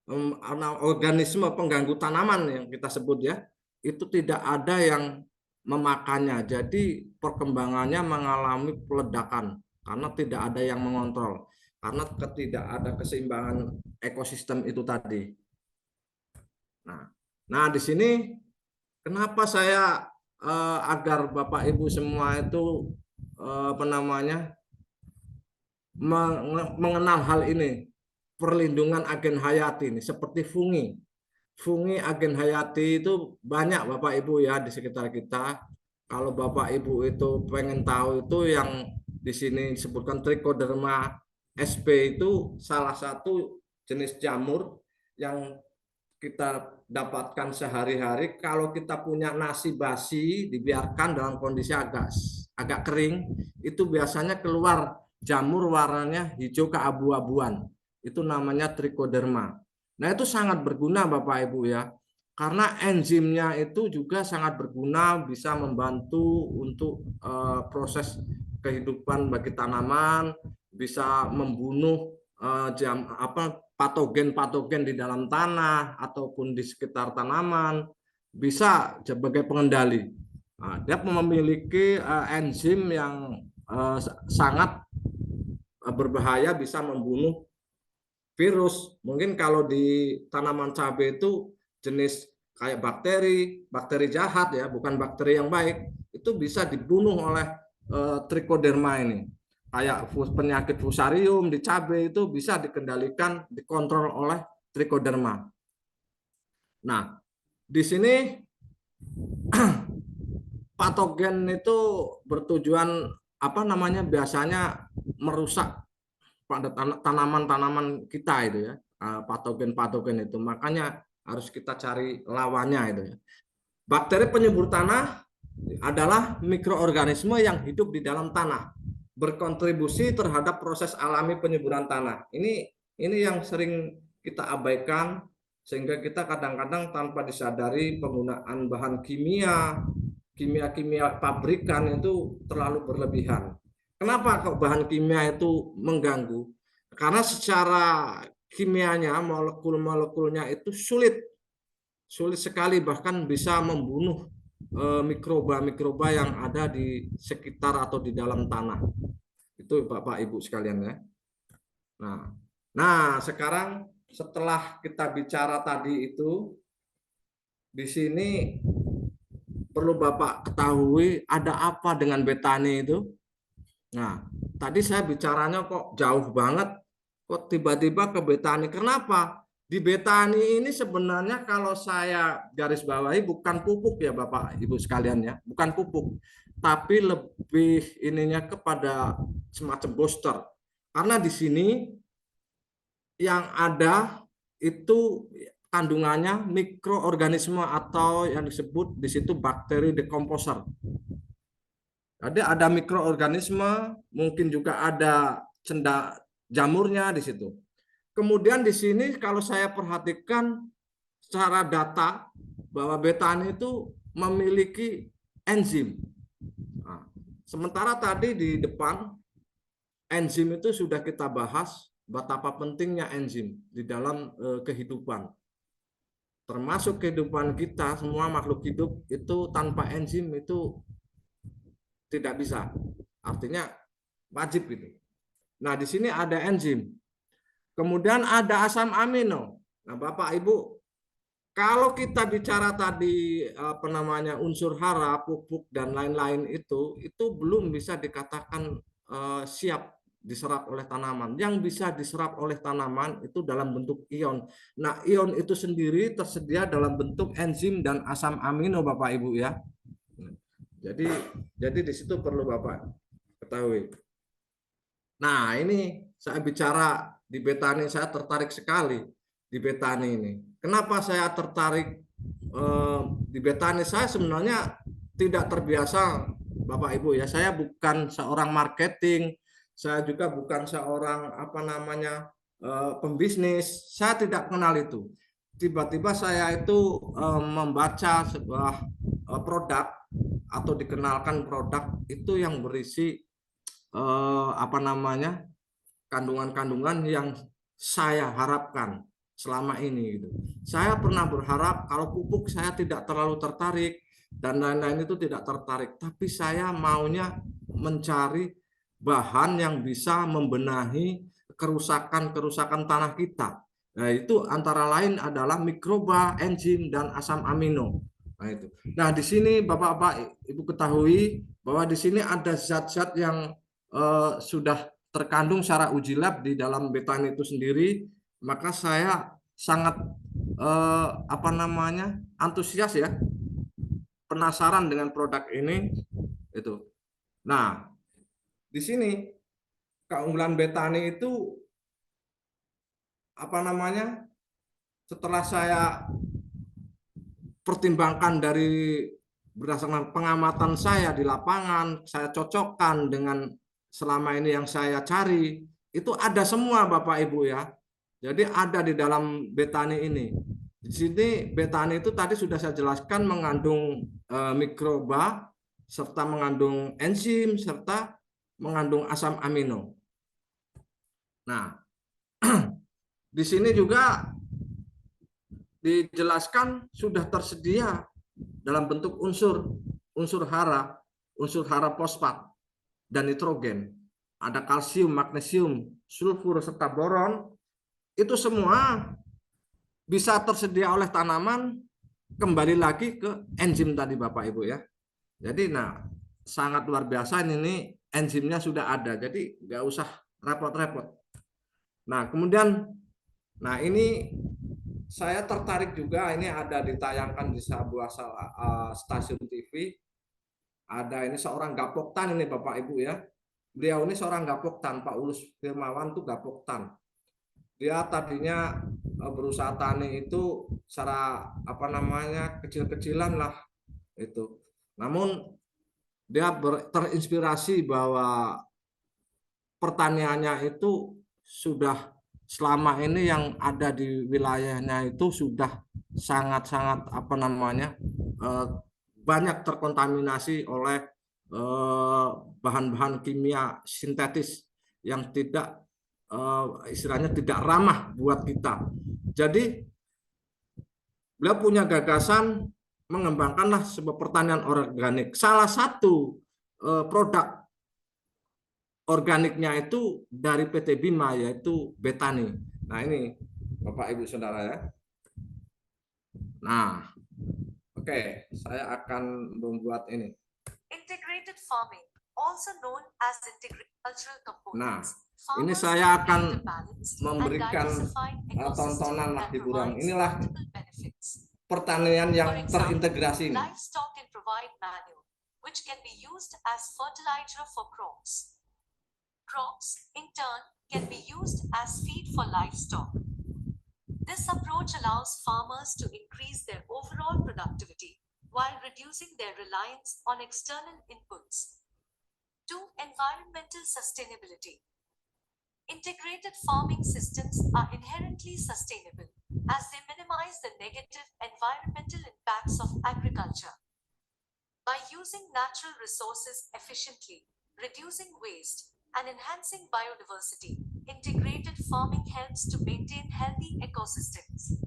organisme pengganggu tanaman yang kita sebut ya, itu tidak ada yang memakannya. Jadi perkembangannya mengalami peledakan karena tidak ada yang mengontrol, karena tidak ada keseimbangan ekosistem itu tadi. Nah, di sini kenapa saya agar Bapak Ibu semua itu mengenal hal ini, perlindungan agen hayati ini seperti fungi. Fungi agen hayati itu banyak Bapak Ibu ya di sekitar kita. Kalau Bapak Ibu itu pengen tahu itu yang di sini disebutkan Trichoderma sp itu salah satu jenis jamur yang kita dapatkan sehari-hari. Kalau kita punya nasi basi dibiarkan dalam kondisi agak kering, itu biasanya keluar jamur warnanya hijau keabu-abuan. Itu namanya Trichoderma. Nah, itu sangat berguna Bapak Ibu ya. Karena enzimnya itu juga sangat berguna, bisa membantu untuk proses kehidupan bagi tanaman, bisa membunuh patogen-patogen di dalam tanah ataupun di sekitar tanaman, bisa sebagai pengendali. Nah, dia memiliki enzim yang sangat berbahaya, bisa membunuh virus. Mungkin kalau di tanaman cabai itu jenis kayak bakteri jahat ya, bukan bakteri yang baik, itu bisa dibunuh oleh Trichoderma ini. Kayak penyakit fusarium di cabai itu bisa dikendalikan, dikontrol oleh Trichoderma. Nah, di sini patogen itu bertujuan biasanya merusak pada tanaman-tanaman kita itu ya, patogen-patogen itu. Makanya harus kita cari lawannya itu ya. Bakteri penyubur tanah adalah mikroorganisme yang hidup di dalam tanah, berkontribusi terhadap proses alami penyuburan tanah. Ini yang sering kita abaikan, sehingga kita kadang-kadang tanpa disadari penggunaan bahan kimia pabrikan itu terlalu berlebihan. Kenapa kok bahan kimia itu mengganggu? Karena secara kimianya, molekul-molekulnya itu sulit sekali, bahkan bisa membunuh mikroba-mikroba yang ada di sekitar atau di dalam tanah. Itu Bapak Ibu sekalian ya. Nah, sekarang setelah kita bicara tadi itu, di sini perlu Bapak ketahui ada apa dengan betani itu. Nah, tadi saya bicaranya kok jauh banget, kok tiba-tiba ke betani. Kenapa? Di betani ini sebenarnya kalau saya garis bawahi bukan pupuk ya Bapak Ibu sekalian ya, bukan pupuk, tapi lebih ininya kepada semacam booster. Karena di sini yang ada itu kandungannya mikroorganisme atau yang disebut di situ bakteri decomposer. Jadi ada mikroorganisme, mungkin juga ada jamurnya di situ. Kemudian di sini kalau saya perhatikan secara data bahwa betani itu memiliki enzim. Nah, sementara tadi di depan enzim itu sudah kita bahas betapa pentingnya enzim di dalam kehidupan. Termasuk kehidupan kita, semua makhluk hidup itu tanpa enzim itu tidak bisa. Artinya wajib gitu. Nah, di sini ada enzim. Kemudian ada asam amino. Nah, Bapak Ibu, kalau kita bicara tadi unsur hara, pupuk dan lain-lain itu belum bisa dikatakan siap diserap oleh tanaman. Yang bisa diserap oleh tanaman itu dalam bentuk ion. Nah, ion itu sendiri tersedia dalam bentuk enzim dan asam amino Bapak Ibu ya. Jadi di situ perlu Bapak ketahui. Nah, ini saya bicara di betani, saya tertarik sekali di betani ini. Kenapa saya tertarik di betani? Saya sebenarnya tidak terbiasa Bapak Ibu ya. Saya bukan seorang marketing, saya juga bukan seorang pembisnis. Saya tidak kenal itu. Tiba-tiba saya itu membaca sebuah produk atau dikenalkan produk itu yang berisi kandungan-kandungan yang saya harapkan, selama ini gitu. Saya pernah berharap kalau pupuk saya tidak terlalu tertarik dan lain-lain itu tidak tertarik, tapi saya maunya mencari bahan yang bisa membenahi kerusakan-kerusakan tanah kita. Nah, itu antara lain adalah mikroba, enzim, dan asam amino. Nah, itu. Nah, di sini Bapak-Bapak Ibu ketahui bahwa di sini ada zat-zat yang sudah terkandung secara uji lab di dalam betani itu sendiri, maka saya sangat antusias ya, penasaran dengan produk ini itu. Nah, di sini keunggulan betani itu setelah saya pertimbangkan dari berdasarkan pengamatan saya di lapangan, saya cocokkan dengan selama ini yang saya cari, itu ada semua Bapak Ibu ya. Jadi ada di dalam betani ini. Di sini betani itu tadi sudah saya jelaskan mengandung mikroba, serta mengandung enzim, serta mengandung asam amino. Nah, di sini juga dijelaskan sudah tersedia dalam bentuk unsur hara fosfat dan nitrogen. Ada kalsium, magnesium, sulfur serta boron. Itu semua bisa tersedia oleh tanaman, kembali lagi ke enzim tadi Bapak Ibu ya. Jadi sangat luar biasa ini enzimnya sudah ada. Jadi nggak usah repot-repot. Nah, kemudian ini saya tertarik juga, ini ada ditayangkan di sebuah stasiun TV. Ada ini seorang gapoktan ini Bapak Ibu ya. Beliau ini seorang gapoktan, Pak Ulus Firmawan tuh gapoktan. Dia tadinya berusaha tani itu secara kecil-kecilan lah itu. Namun dia terinspirasi bahwa pertaniannya itu sudah selama ini yang ada di wilayahnya itu sudah sangat-sangat banyak terkontaminasi oleh bahan-bahan kimia sintetis yang tidak istilahnya tidak ramah buat kita. Jadi beliau punya gagasan mengembangkanlah sebuah pertanian organik. Salah satu produk organiknya itu dari PT Bima, yaitu betani. Nah, ini Bapak Ibu Saudara ya. Nah, oke, saya akan membuat ini. Integrated farming, also known as integrated cultural components. Ini saya akan memberikan tontonan hiburan. Inilah pertanian yang terintegrasi ini. Livestock can provide manure, which can be used as fertilizer for crops. Crops, in turn, can be used as feed for livestock. This approach allows farmers to increase their overall productivity while reducing their reliance on external inputs. 2. Environmental sustainability. Integrated farming systems are inherently sustainable as they minimize the negative environmental impacts of agriculture. By using natural resources efficiently, reducing waste, and enhancing biodiversity, integrated farming helps to maintain healthy ecosystems.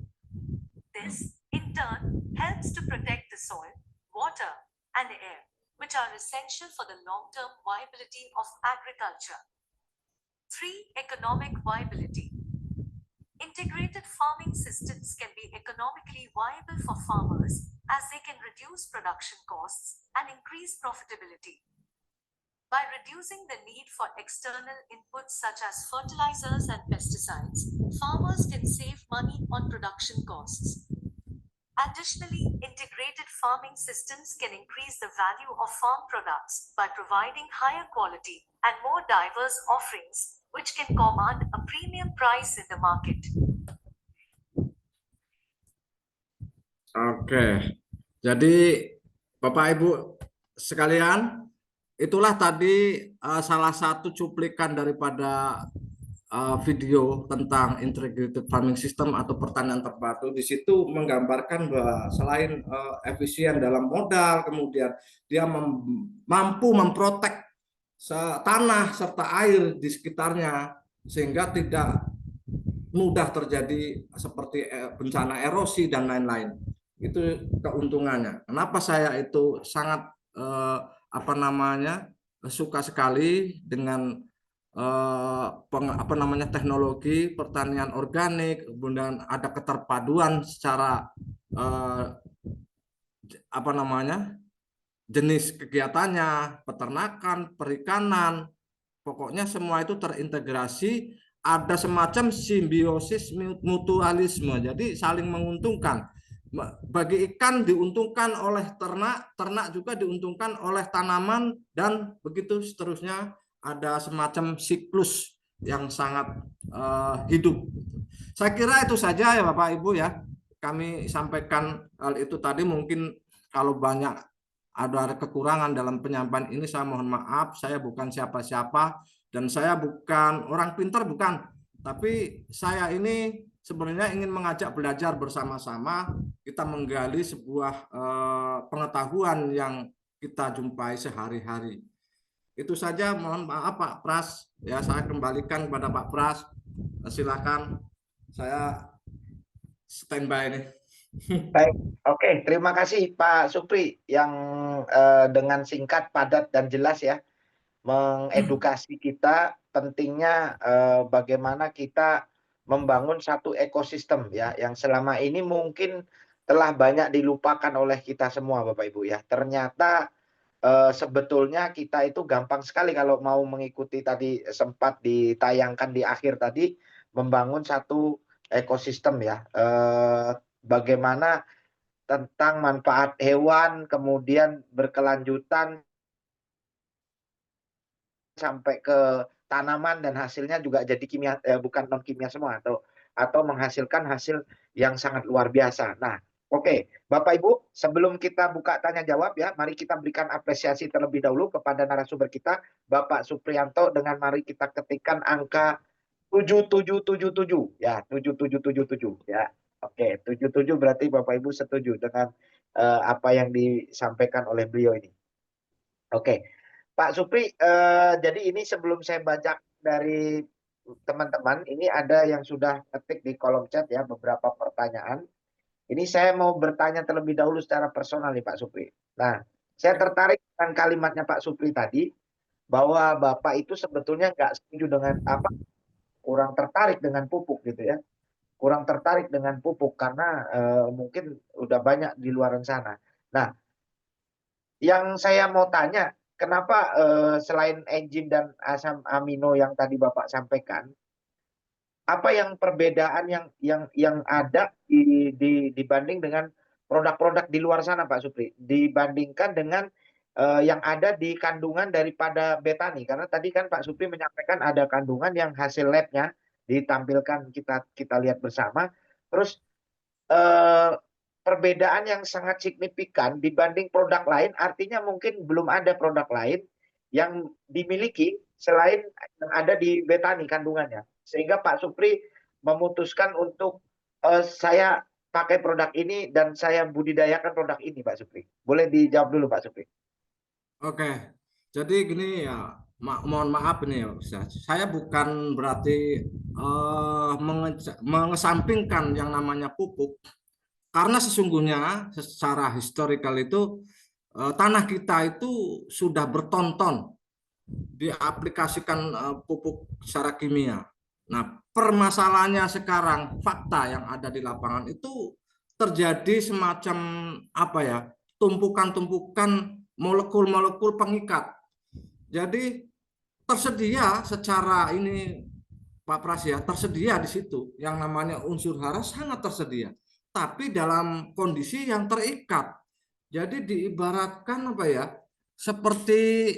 This, in turn, helps to protect the soil, water, and air, which are essential for the long-term viability of agriculture. 3. Economic viability. Integrated farming systems can be economically viable for farmers as they can reduce production costs and increase profitability. By reducing the need for external inputs such as fertilizers and pesticides, farmers can save money on production costs. Additionally, integrated farming systems can increase the value of farm products by providing higher quality and more diverse offerings, which can command a premium price in the market. Oke, jadi Bapak Ibu sekalian, itulah tadi salah satu cuplikan daripada video tentang integrated farming system atau pertanian terpadu. Di situ menggambarkan bahwa selain efisien dalam modal, kemudian dia mampu memprotek tanah serta air di sekitarnya sehingga tidak mudah terjadi seperti bencana erosi dan lain-lain. Itu keuntungannya. Kenapa saya itu sangat suka sekali dengan teknologi pertanian organik, kemudian ada keterpaduan secara jenis kegiatannya, peternakan, perikanan, pokoknya semua itu terintegrasi, ada semacam simbiosis mutualisme, jadi saling menguntungkan. Bagi ikan diuntungkan oleh ternak, ternak juga diuntungkan oleh tanaman, dan begitu seterusnya, ada semacam siklus yang sangat hidup. Saya kira itu saja ya Bapak Ibu ya. Kami sampaikan hal itu tadi, mungkin kalau banyak ada kekurangan dalam penyampaian ini, saya mohon maaf. Saya bukan siapa-siapa dan saya bukan orang pintar, bukan. Tapi saya ini sebenarnya ingin mengajak belajar bersama-sama, kita menggali sebuah pengetahuan yang kita jumpai sehari-hari. Itu saja, mohon maaf Pak Pras. Ya, saya kembalikan kepada Pak Pras. Silakan, saya standby nih. Baik, oke, terima kasih Pak Supri yang dengan singkat, padat, dan jelas ya mengedukasi kita pentingnya bagaimana kita membangun satu ekosistem ya yang selama ini mungkin telah banyak dilupakan oleh kita semua Bapak Ibu ya. Ternyata sebetulnya kita itu gampang sekali kalau mau mengikuti, tadi sempat ditayangkan di akhir tadi, membangun satu ekosistem ya. Bagaimana tentang manfaat hewan, kemudian berkelanjutan sampai ke tanaman, dan hasilnya juga jadi kimia, bukan non kimia semua, atau menghasilkan hasil yang sangat luar biasa. Nah, oke, Bapak Ibu, sebelum kita buka tanya jawab ya, mari kita berikan apresiasi terlebih dahulu kepada narasumber kita, Bapak Supriyanto, dengan mari kita ketikkan angka 7777 ya, 7777 ya. Oke, 77 berarti Bapak Ibu setuju dengan apa yang disampaikan oleh beliau ini. Oke. Pak Supri, jadi ini sebelum saya baca dari teman-teman, ini ada yang sudah ketik di kolom chat ya beberapa pertanyaan. Ini saya mau bertanya terlebih dahulu secara personal nih Pak Supri. Nah, saya tertarik dengan kalimatnya Pak Supri tadi, bahwa Bapak itu sebetulnya nggak setuju dengan apa, kurang tertarik dengan pupuk gitu ya. Kurang tertarik dengan pupuk karena mungkin udah banyak di luar sana. Nah, yang saya mau tanya, kenapa selain enzim dan asam amino yang tadi Bapak sampaikan, apa yang perbedaan yang ada dibanding dengan produk-produk di luar sana, Pak Supri, dibandingkan dengan yang ada di kandungan daripada Betani? Karena tadi kan Pak Supri menyampaikan ada kandungan yang hasil labnya ditampilkan, kita lihat bersama. Terus perbedaan yang sangat signifikan dibanding produk lain, artinya mungkin belum ada produk lain yang dimiliki selain yang ada di Betani kandungannya. Sehingga Pak Supri memutuskan untuk saya pakai produk ini dan saya budidayakan produk ini, Pak Supri. Boleh dijawab dulu, Pak Supri. Oke, jadi gini ya, mohon maaf ini ya, saya bukan berarti mengesampingkan yang namanya pupuk, karena sesungguhnya secara historikal itu tanah kita itu sudah bertonton diaplikasikan pupuk secara kimia. Nah, permasalahannya sekarang, fakta yang ada di lapangan itu terjadi semacam apa ya, tumpukan-tumpukan molekul-molekul pengikat. Jadi tersedia secara ini Pak Pras ya, tersedia di situ yang namanya unsur hara, sangat tersedia, tapi dalam kondisi yang terikat. Jadi diibaratkan apa ya, seperti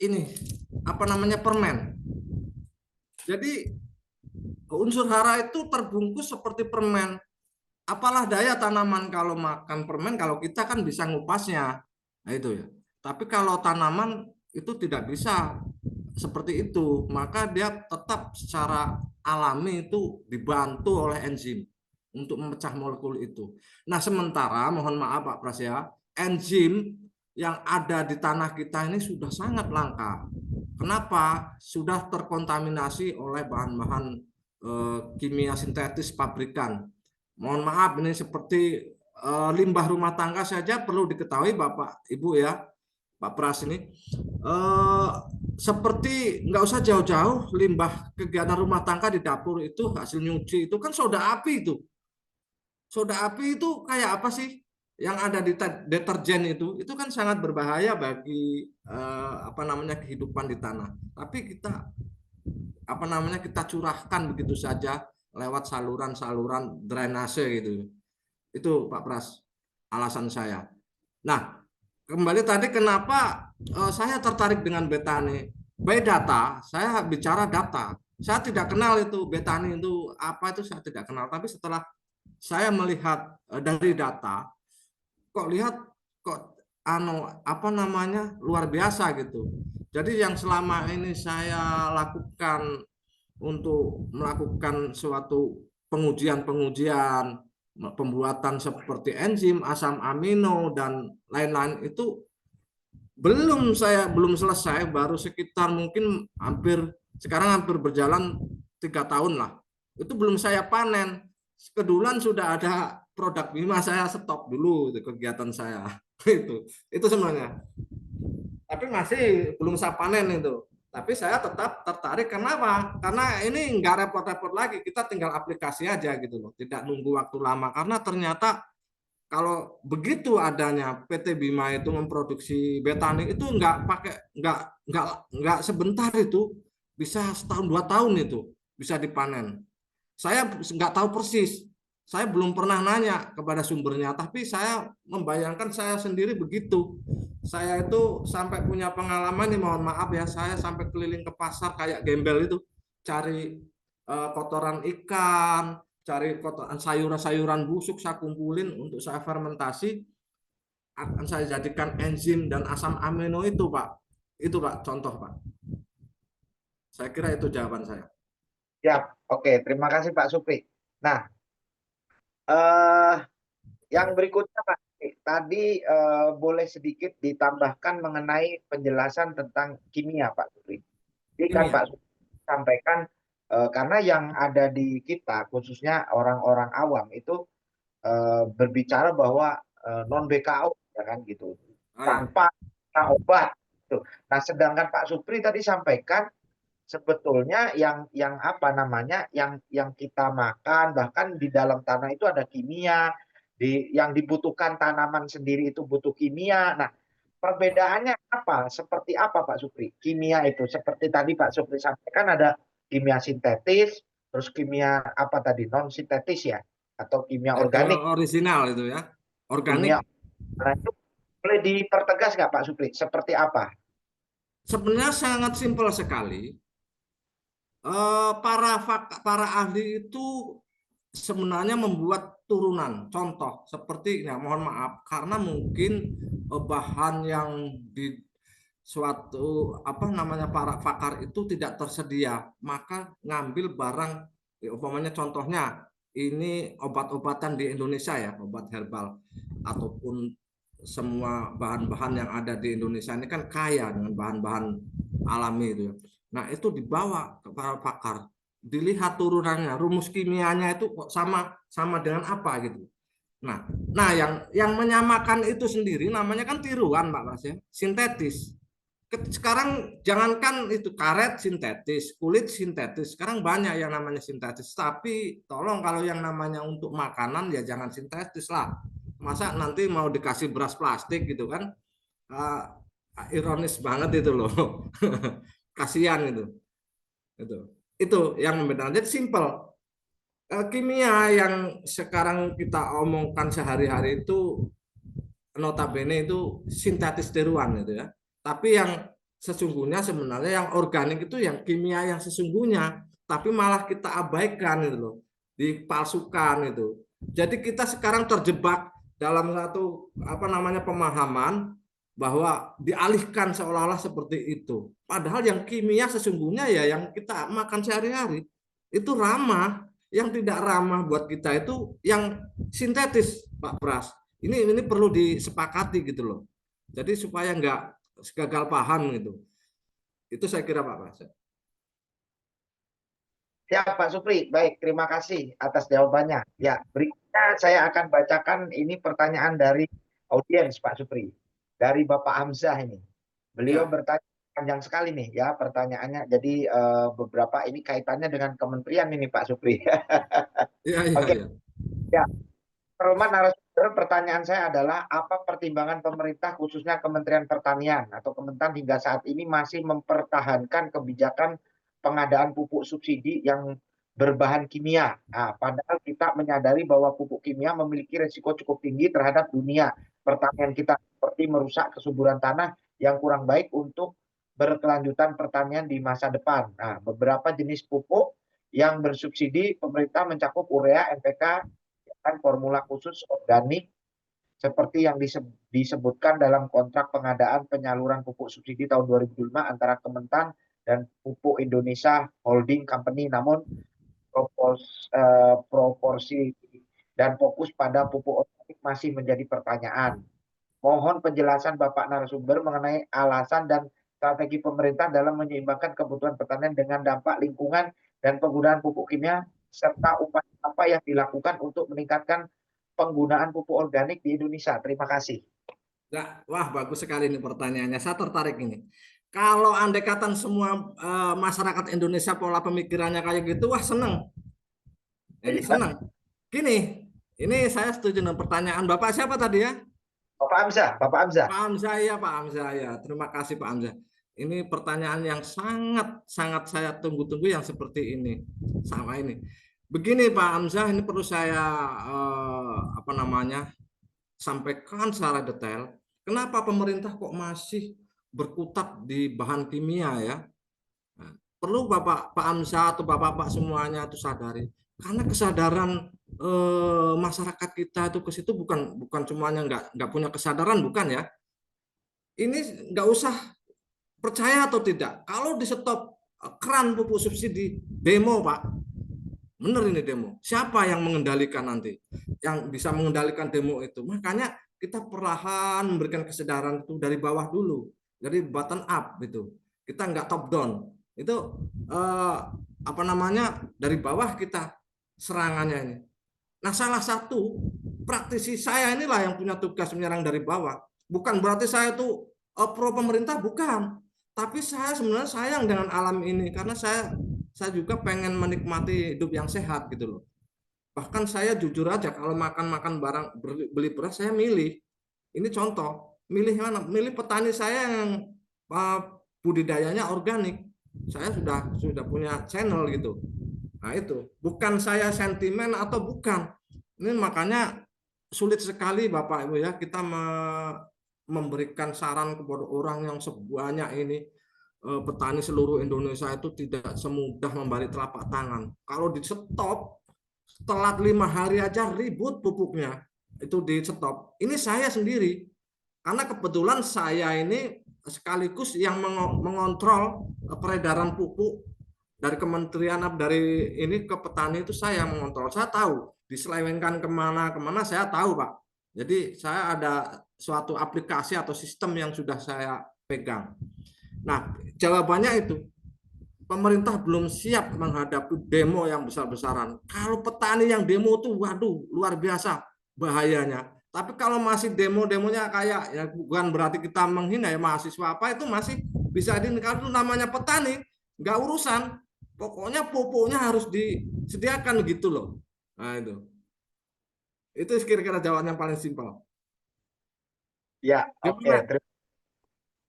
ini apa namanya, permen. Jadi unsur hara itu terbungkus seperti permen. Apalah daya tanaman kalau makan permen, kalau kita kan bisa ngupasnya. Nah itu ya. Tapi kalau tanaman itu tidak bisa seperti itu, maka dia tetap secara alami itu dibantu oleh enzim untuk memecah molekul itu. Nah, sementara mohon maaf Pak Pras ya, enzim yang ada di tanah kita ini sudah sangat langka. Kenapa? Sudah terkontaminasi oleh bahan-bahan kimia sintetis pabrikan. Mohon maaf, ini seperti limbah rumah tangga saja perlu diketahui Bapak Ibu ya, Pak Pras ini. Seperti nggak usah jauh-jauh, limbah kegiatan rumah tangga di dapur itu hasil nyuci itu kan soda api itu. Soda api itu kayak apa sih? Yang ada di deterjen itu kan sangat berbahaya bagi apa namanya kehidupan di tanah. Tapi kita curahkan begitu saja lewat saluran-saluran drainase gitu. Itu Pak Pras alasan saya. Nah, kembali tadi kenapa saya tertarik dengan Betani. By data, saya bicara data. Saya tidak kenal itu Betani itu apa, itu saya tidak kenal. Tapi setelah saya melihat dari data, kok apa namanya luar biasa gitu. Jadi yang selama ini saya lakukan untuk melakukan suatu pengujian pembuatan seperti enzim, asam amino dan lain-lain itu belum selesai, baru sekitar mungkin sekarang hampir berjalan 3 tahun lah. Itu belum saya panen. Kebetulan sudah ada produk Bima, saya stop dulu itu kegiatan saya. Itu sebenarnya. Tapi masih belum saya panen itu. Tapi saya tetap tertarik. Kenapa? Karena ini nggak repot-repot lagi. Kita tinggal aplikasi aja gitu loh. Tidak nunggu waktu lama. Karena ternyata kalau begitu adanya PT Bima itu memproduksi Betani itu nggak sebentar, itu bisa setahun 2 tahun itu bisa dipanen. Saya nggak tahu persis, saya belum pernah nanya kepada sumbernya, tapi saya membayangkan saya sendiri begitu. Saya itu sampai punya pengalaman nih, mohon maaf ya, saya sampai keliling ke pasar kayak gembel itu, cari kotoran ikan, cari kotoran sayuran-sayuran busuk, saya kumpulin untuk saya fermentasi, akan saya jadikan enzim dan asam amino itu Pak. Itu Pak, contoh Pak. Saya kira itu jawaban saya. Ya, oke. Terima kasih Pak Supri. Nah, yang berikutnya Pak, tadi boleh sedikit ditambahkan mengenai penjelasan tentang kimia Pak Supri. Jadi kan Pak Supri sampaikan karena yang ada di kita khususnya orang-orang awam itu berbicara bahwa non BKO ya kan gitu, tanpa obat. Gitu. Nah, sedangkan Pak Supri tadi sampaikan sebetulnya yang apa namanya yang kita makan bahkan di dalam tanah itu ada kimia, yang dibutuhkan tanaman sendiri itu butuh kimia. Nah, perbedaannya apa? Seperti apa Pak Supri? Kimia itu seperti tadi Pak Supri sampaikan ada kimia sintetis, terus kimia apa tadi non sintetis ya, atau kimia organik. Orisinal itu ya, organik. Kimia, nah, itu boleh dipertegas nggak Pak Supri? Seperti apa? Sebenarnya sangat simpel sekali. Para ahli itu sebenarnya membuat turunan contoh seperti ini. Mohon maaf karena mungkin bahan yang di suatu apa namanya para pakar itu tidak tersedia, maka ngambil barang umpamanya contohnya ini obat-obatan di Indonesia ya, obat herbal ataupun semua bahan-bahan yang ada di Indonesia ini kan kaya dengan bahan-bahan alami itu. Nah, itu dibawa ke para pakar, dilihat turunannya, rumus kimianya itu kok sama dengan apa gitu. Nah, yang menyamakan itu sendiri namanya kan tiruan, Pak Mas ya, sintetis. Sekarang jangankan itu karet sintetis, kulit sintetis, sekarang banyak yang namanya sintetis. Tapi tolong kalau yang namanya untuk makanan ya jangan sintetis lah. Masa nanti mau dikasih beras plastik gitu kan? Ironis banget itu loh. Kasihan itu. Itu yang membedakan. Jadi simpel. Kimia yang sekarang kita omongkan sehari-hari itu notabene itu sintetis tiruan itu ya. Tapi yang sesungguhnya sebenarnya yang organik itu yang kimia yang sesungguhnya, tapi malah kita abaikan itu loh, dipalsukan itu. Jadi kita sekarang terjebak dalam satu apa namanya pemahaman bahwa dialihkan seolah-olah seperti itu. Padahal yang kimia sesungguhnya ya yang kita makan sehari-hari itu ramah, yang tidak ramah buat kita itu yang sintetis, Pak Pras. Ini perlu disepakati gitu loh. Jadi supaya nggak gagal paham gitu. Itu saya kira Pak Pras. Siap Pak Supri, baik terima kasih atas jawabannya. Ya, berikutnya saya akan bacakan ini pertanyaan dari audiens Pak Supri. Dari Bapak Hamzah ini. Beliau Ya, bertanya panjang sekali nih ya pertanyaannya. Jadi beberapa ini kaitannya dengan kementerian ini Pak Supri. iya, iya, Oke, iya. ya. Roman narasumber, pertanyaan saya adalah apa pertimbangan pemerintah khususnya Kementerian Pertanian atau Kementan hingga saat ini masih mempertahankan kebijakan pengadaan pupuk subsidi yang berbahan kimia. Nah, padahal kita menyadari bahwa pupuk kimia memiliki risiko cukup tinggi terhadap dunia pertanian kita seperti merusak kesuburan tanah yang kurang baik untuk berkelanjutan pertanian di masa depan. Nah, beberapa jenis pupuk yang bersubsidi pemerintah mencakup urea, NPK, formula khusus organik seperti yang disebutkan dalam kontrak pengadaan penyaluran pupuk subsidi tahun 2005 antara Kementan dan Pupuk Indonesia Holding Company. Namun proporsi dan fokus pada pupuk organik masih menjadi pertanyaan. Mohon penjelasan Bapak narasumber mengenai alasan dan strategi pemerintah dalam menyeimbangkan kebutuhan pertanian dengan dampak lingkungan dan penggunaan pupuk kimia serta upaya apa yang dilakukan untuk meningkatkan penggunaan pupuk organik di Indonesia. Terima kasih. Ya, wah bagus sekali ini pertanyaannya. Saya tertarik ini. Kalau andai kata semua masyarakat Indonesia pola pemikirannya kayak gitu, wah seneng. Seneng. Gini, ini saya setuju dengan pertanyaan Bapak siapa tadi ya? Bapak Hamzah, Bapak Hamzah. Pak Hamzah ya, Pak Hamzah ya. Terima kasih Pak Hamzah. Ini pertanyaan yang sangat saya tunggu-tunggu yang seperti ini. Sama ini. Begini Pak Hamzah, ini perlu saya apa namanya sampaikan secara detail. Kenapa pemerintah kok masih berkutat di bahan kimia ya? Nah, perlu Pak Hamzah atau Bapak semuanya itu sadari. Karena kesadaran masyarakat kita itu ke situ bukan semuanya nggak punya kesadaran, bukan ya? Ini nggak usah percaya atau tidak. Kalau di stop keran pupuk subsidi, demo Pak. Benar ini demo. Siapa yang mengendalikan nanti? Yang bisa mengendalikan demo itu. Makanya kita perlahan memberikan kesadaran itu dari bawah dulu. Dari bottom up gitu. Kita nggak top down. Itu apa namanya? Dari bawah kita serangannya ini. Nah, salah satu praktisi saya inilah yang punya tugas menyerang dari bawah. Bukan berarti saya itu pro pemerintah, bukan. Tapi saya sebenarnya sayang dengan alam ini karena saya juga pengen menikmati hidup yang sehat gitu loh. Bahkan saya jujur aja kalau makan barang beli beras saya milih. Ini contoh, milih mana? Milih petani saya yang budidayanya organik. Saya sudah punya channel gitu. Nah itu, bukan saya sentimen atau bukan. Ini makanya sulit sekali Bapak Ibu ya kita memberikan saran kepada orang yang sebanyak ini petani seluruh Indonesia itu tidak semudah membalik telapak tangan. Kalau di stop telat 5 hari aja ribut pupuknya itu di stop. Ini saya sendiri karena kebetulan saya ini sekaligus yang mengontrol peredaran pupuk dari kementerian dari ini ke petani itu saya mengontrol. Saya tahu diselewengkan kemana saya tahu Pak. Jadi saya ada suatu aplikasi atau sistem yang sudah saya pegang. Nah jawabannya itu pemerintah belum siap menghadapi demo yang besar-besaran. Kalau petani yang demo itu waduh luar biasa bahayanya. Tapi kalau masih demo-demonya kayak ya bukan berarti kita menghina ya mahasiswa apa itu masih bisa kalau namanya petani nggak urusan. Pokoknya pupuknya harus disediakan gitu loh. Nah itu. Itu kira-kira jawaban yang paling simpel. Ya, oke. Gimana?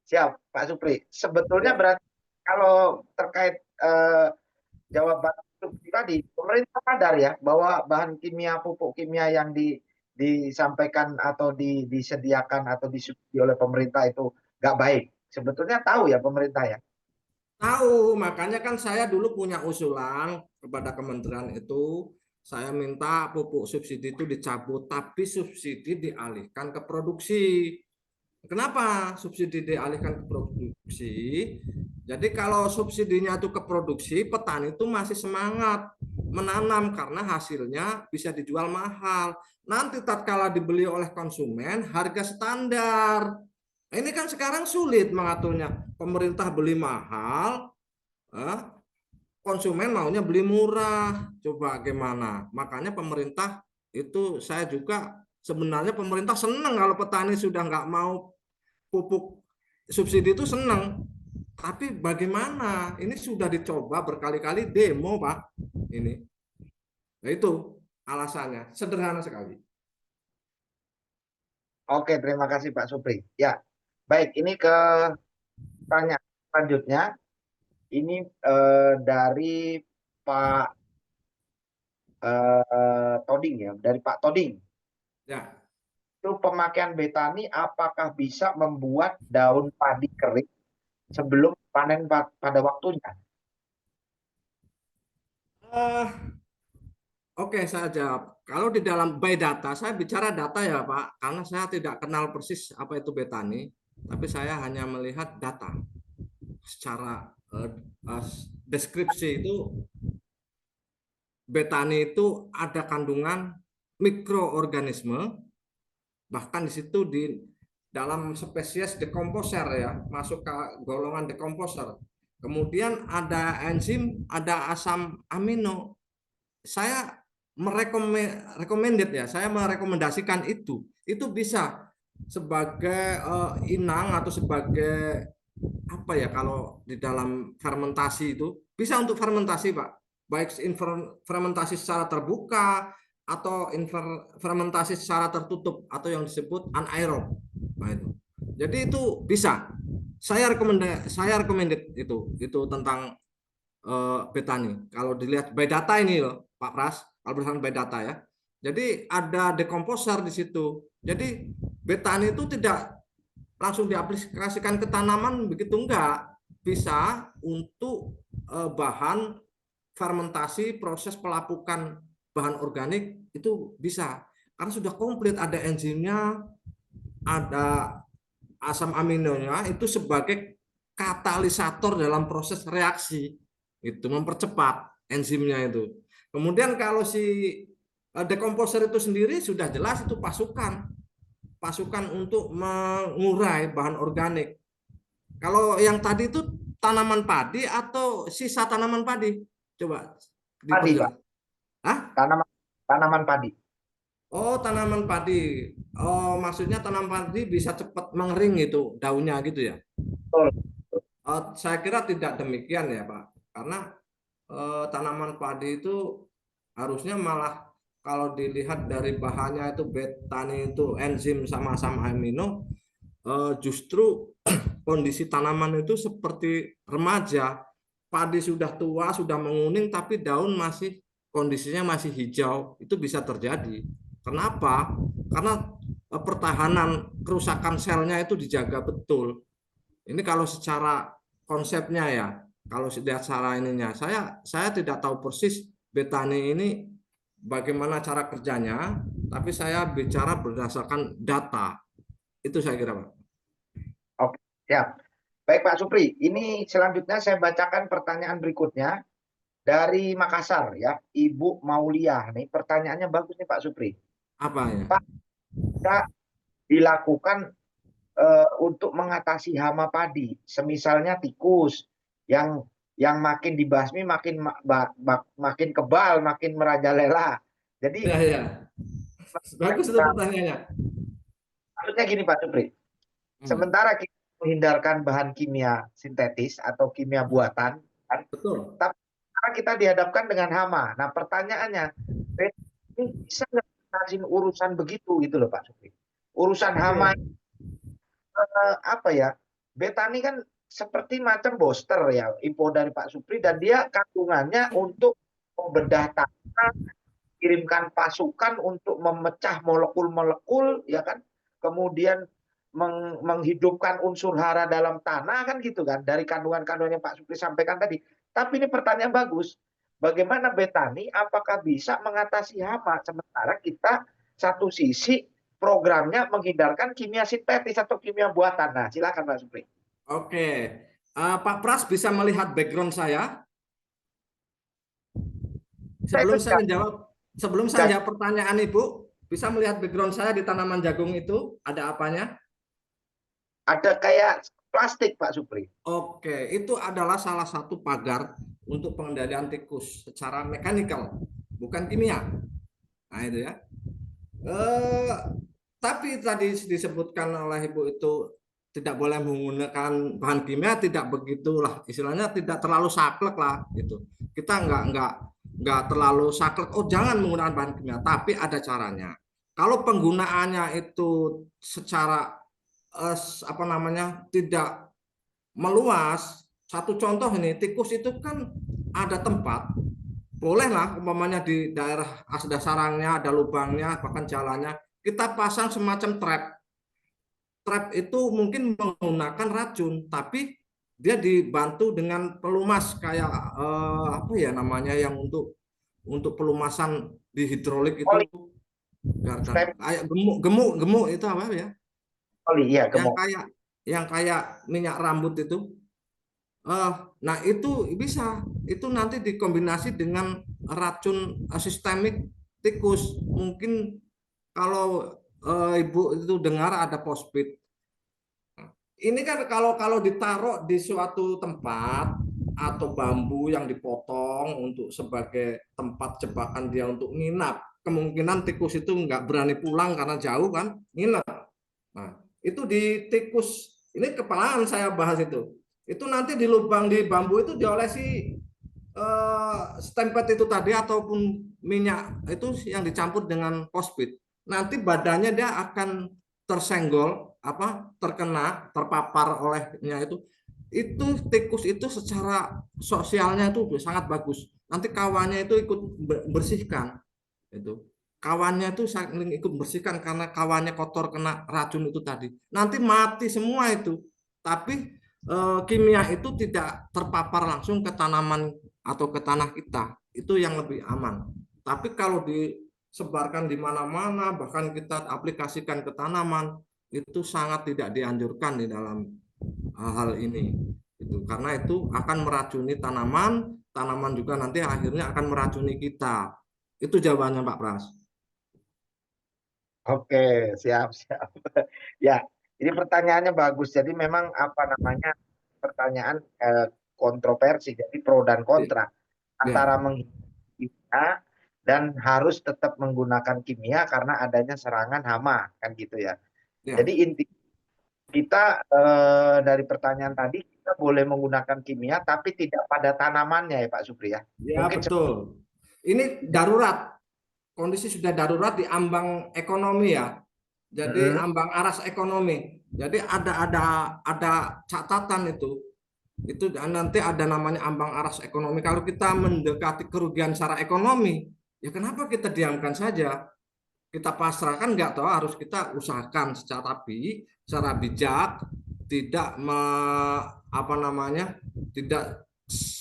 Siap, Pak Supri. Sebetulnya berarti kalau terkait jawaban tadi, pemerintah sadar ya bahwa bahan kimia, pupuk kimia yang disampaikan atau disediakan atau disubsidi oleh pemerintah itu nggak baik. Sebetulnya tahu ya pemerintah ya. Tahu, makanya kan saya dulu punya usulan kepada kementerian itu, saya minta pupuk subsidi itu dicabut, tapi subsidi dialihkan ke produksi. Kenapa subsidi dialihkan ke produksi? Jadi kalau subsidinya itu ke produksi, petani itu masih semangat menanam karena hasilnya bisa dijual mahal. Nanti tatkala dibeli oleh konsumen, harga standar. Ini kan sekarang sulit mengaturnya. Pemerintah beli mahal, konsumen maunya beli murah. Coba gimana? Makanya pemerintah itu saya juga sebenarnya pemerintah senang kalau petani sudah nggak mau pupuk subsidi itu senang. Tapi bagaimana? Ini sudah dicoba berkali-kali demo, Pak. Ini. Nah, itu alasannya. Sederhana sekali. Oke, terima kasih Pak Supri. Ya, baik. Ini ke tanya selanjutnya. Ini dari Pak Toding ya, dari Pak Toding. Ya. Itu pemakaian betani apakah bisa membuat daun padi kering sebelum panen pada waktunya? Eh, Oke, saya jawab. Kalau di dalam by data, saya bicara data ya Pak, karena saya tidak kenal persis apa itu betani, tapi saya hanya melihat data secara deskripsi itu betani itu ada kandungan mikroorganisme, bahkan di situ di dalam spesies dekomposer ya, masuk ke golongan dekomposer. Kemudian ada enzim, ada asam amino. Saya merekomended ya, saya merekomendasikan itu bisa sebagai inang atau sebagai apa ya kalau di dalam fermentasi itu bisa untuk fermentasi Pak, baik fermentasi secara terbuka atau fermentasi secara tertutup atau yang disebut anaerob. Nah, itu. Jadi itu bisa. Saya recommended itu tentang betani. Kalau dilihat by data ini loh, Pak Pras, kalau berdasarkan by data ya. Jadi ada dekomposer di situ. Jadi betani itu tidak langsung diaplikasikan ke tanaman begitu enggak. Bisa untuk bahan fermentasi, proses pelapukan bahan organik itu bisa. Karena sudah komplit ada enzimnya, ada asam aminonya itu sebagai katalisator dalam proses reaksi itu mempercepat enzimnya itu. Kemudian kalau si dekomposer itu sendiri sudah jelas itu pasukan untuk mengurai bahan organik. Kalau yang tadi itu tanaman padi atau sisa tanaman padi? Coba Padi, Pak. diperjelas. Hah? Tanaman padi. Oh, tanaman padi. Oh, maksudnya tanaman padi bisa cepat mengering itu daunnya gitu ya? Betul. Saya kira tidak demikian ya Pak, karena tanaman padi itu harusnya malah kalau dilihat dari bahannya itu betani itu enzim sama asam amino, justru kondisi tanaman itu seperti remaja, padi sudah tua sudah menguning tapi daun masih kondisinya masih hijau, itu bisa terjadi. Kenapa? Karena pertahanan kerusakan selnya itu dijaga betul. Ini kalau secara konsepnya ya, kalau lihat cara ininya, saya tidak tahu persis betani ini bagaimana cara kerjanya, tapi saya bicara berdasarkan data. Itu saya kira, Pak. Oke, ya. Baik Pak Supri, ini selanjutnya saya bacakan pertanyaan berikutnya dari Makassar ya, Ibu Maulia. Nih pertanyaannya bagus nih Pak Supri. Apa ya? Pak, kita dilakukan untuk mengatasi hama padi, semisalnya tikus yang makin dibasmi makin kebal, makin merajalela. Jadi Ya, ya. Bagus itu pertanyaannya. maksudnya gini Pak Supri, sementara kita menghindarkan bahan kimia sintetis atau kimia buatan, kan, Betul. tapi sekarang kita dihadapkan dengan hama. Nah pertanyaannya, ini bisa nggak ngatasin urusan begitu gitu loh Pak Supri? Urusan hama apa ya? Betani kan seperti macam booster ya, info dari Pak Supri, dan dia kandungannya untuk membedah tanah, kirimkan pasukan untuk memecah molekul-molekul, ya kan? Kemudian menghidupkan unsur hara dalam tanah kan gitu kan, dari kandungan-kandungan yang Pak Supri sampaikan tadi. Tapi ini pertanyaan bagus. Bagaimana betani apakah bisa mengatasi hama sementara kita satu sisi programnya menghindarkan kimia sintetis atau kimia buatan. Nah, silakan Pak Supri. Oke. Pak Pras bisa melihat background saya? Sebelum saya jawab pertanyaan Ibu, bisa melihat background saya di tanaman jagung itu ada apanya? Ada kayak plastik Pak Supri. Oke, itu adalah salah satu pagar untuk pengendalian tikus secara mekanikal, bukan kimia. Nah itu ya. Tapi tadi disebutkan oleh Ibu itu tidak boleh menggunakan bahan kimia, tidak begitulah istilahnya, tidak terlalu saklek lah gitu. Kita nggak terlalu saklek. Oh jangan menggunakan bahan kimia, tapi ada caranya. Kalau penggunaannya itu secara apa namanya tidak meluas, satu contoh ini tikus itu kan ada tempat, bolehlah umpamanya di daerah ada sarangnya, ada lubangnya, bahkan jalannya, kita pasang semacam trap. Trap itu mungkin menggunakan racun, tapi dia dibantu dengan pelumas kayak apa ya namanya yang untuk pelumasan di hidrolik itu, Oli, stem kayak gemuk itu apa ya? oli, iya Yang gemuk. kayak minyak rambut itu. Nah itu bisa, itu nanti dikombinasi dengan racun sistemik tikus. Mungkin kalau Ibu itu dengar ada pospit. Ini kan kalau ditaruh di suatu tempat atau bambu yang dipotong untuk sebagai tempat jebakan dia untuk nginap, kemungkinan tikus itu nggak berani pulang karena jauh kan, nginap. Nah, itu di tikus, ini kepalaan saya bahas itu nanti di lubang di bambu itu diolesi stempet itu tadi ataupun minyak itu yang dicampur dengan fosfit. Nanti badannya dia akan tersenggol, apa terkena, terpapar olehnya itu tikus itu secara sosialnya itu sangat bagus. Nanti kawannya itu ikut bersihkan itu. Kawannya itu saling ikut bersihkan karena kawannya kotor kena racun itu tadi. Nanti mati semua itu. Tapi kimia itu tidak terpapar langsung ke tanaman atau ke tanah kita. Itu yang lebih aman. Tapi kalau disebarkan di mana-mana, bahkan kita aplikasikan ke tanaman, itu sangat tidak dianjurkan di dalam hal ini. Itu karena itu akan meracuni tanaman, tanaman juga nanti akhirnya akan meracuni kita. Itu jawabannya Pak Pras. Oke, siap, siap. Ya, ini pertanyaannya bagus. Jadi memang apa namanya pertanyaan kontroversi. Jadi pro dan kontra antara Ya, menghindari kimia dan harus tetap menggunakan kimia karena adanya serangan hama, kan gitu ya. Jadi ya, inti kita dari pertanyaan tadi kita boleh menggunakan kimia tapi tidak pada tanamannya ya Pak Supri ya. ya Mungkin betul. Ini darurat, kondisi sudah darurat di ambang ekonomi ya. Jadi Mm-mm. ambang aras ekonomi. Jadi ada catatan itu. Itu nanti ada namanya ambang aras ekonomi. Kalau kita mendekati kerugian secara ekonomi, ya kenapa kita diamkan saja? Kita pasrahkan nggak tahu, harus kita usahakan secara bijak, tidak apa namanya, tidak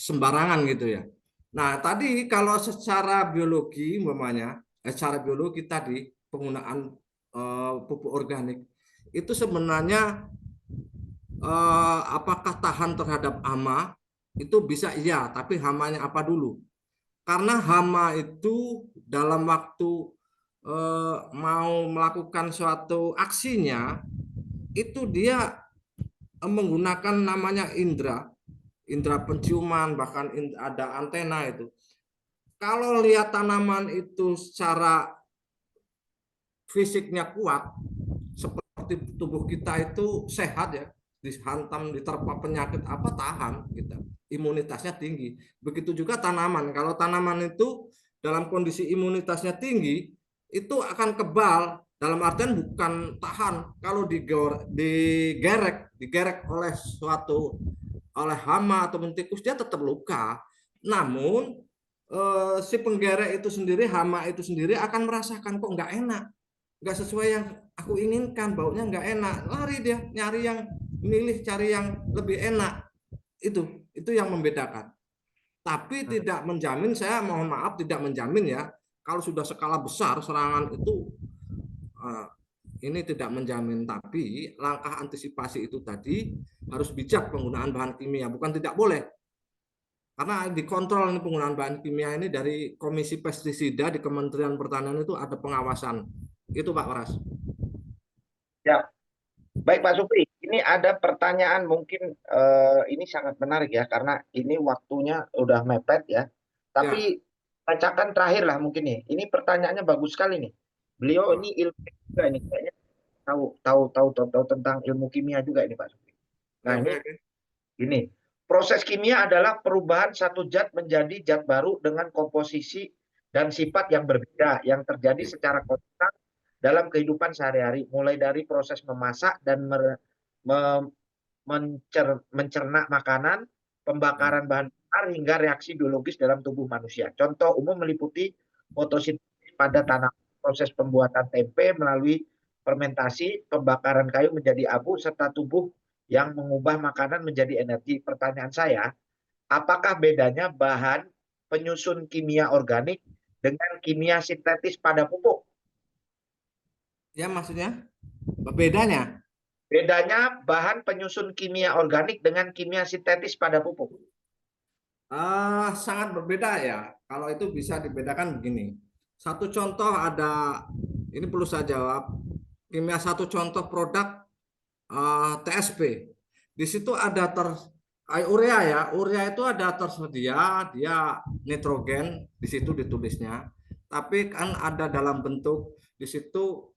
sembarangan gitu ya. Nah tadi kalau secara biologi umpamanya, secara biologi tadi penggunaan pupuk organik itu sebenarnya apakah tahan terhadap hama, itu bisa iya, tapi hamanya apa dulu? Karena hama itu dalam waktu mau melakukan suatu aksinya itu dia menggunakan namanya indera penciuman, bahkan ada antena itu. Kalau lihat tanaman itu secara fisiknya kuat, seperti tubuh kita itu sehat ya, dihantam diterpa penyakit apa tahan kita, imunitasnya tinggi. Begitu juga tanaman, kalau tanaman itu dalam kondisi imunitasnya tinggi itu akan kebal, dalam artian bukan tahan, kalau digerek oleh hama atau tikus dia tetap luka. Namun si penggerek itu sendiri, hama itu sendiri akan merasakan kok nggak sesuai yang aku inginkan, baunya nggak enak, lari dia nyari yang cari yang lebih enak. Itu yang membedakan. Tapi tidak menjamin, saya mohon maaf tidak menjamin ya, kalau sudah skala besar serangan itu ini tidak menjamin. Tapi langkah antisipasi itu tadi harus bijak penggunaan bahan kimia, bukan tidak boleh. Karena dikontrol ini penggunaan bahan kimia ini dari Komisi Pestisida di Kementerian Pertanian itu ada pengawasan. Itu Pak Waras. Ya, baik Pak Supri. Ini ada pertanyaan mungkin ini sangat menarik ya karena ini waktunya udah mepet ya. Ya, Tapi bacakan terakhir lah mungkin nih. Ini pertanyaannya bagus sekali nih. Beliau ini ilmu juga ini kayaknya tahu tentang ilmu kimia juga ini Pak Supri. ya, Nah, oke, ini oke. gini. Proses kimia adalah perubahan satu zat menjadi zat baru dengan komposisi dan sifat yang berbeda yang terjadi secara konstan dalam kehidupan sehari-hari, mulai dari proses memasak dan me- mencerna makanan, Ya, pembakaran bahan bakar hingga reaksi biologis dalam tubuh manusia. Contoh umum meliputi fotosintesis pada tanaman, proses pembuatan tempe melalui fermentasi, pembakaran kayu menjadi abu, serta tubuh yang mengubah makanan menjadi energi. Pertanyaan saya, apakah bedanya bahan penyusun kimia organik dengan kimia sintetis pada pupuk? ya maksudnya bedanya Bedanya bahan penyusun kimia organik dengan kimia sintetis pada pupuk. sangat berbeda ya. Kalau itu bisa dibedakan begini. Satu contoh ada, ini perlu saya jawab. Kimia satu contoh produk TSP. Di situ ada urea ya. Urea itu ada tersedia dia nitrogen di situ ditulisnya. Tapi kan ada dalam bentuk di situ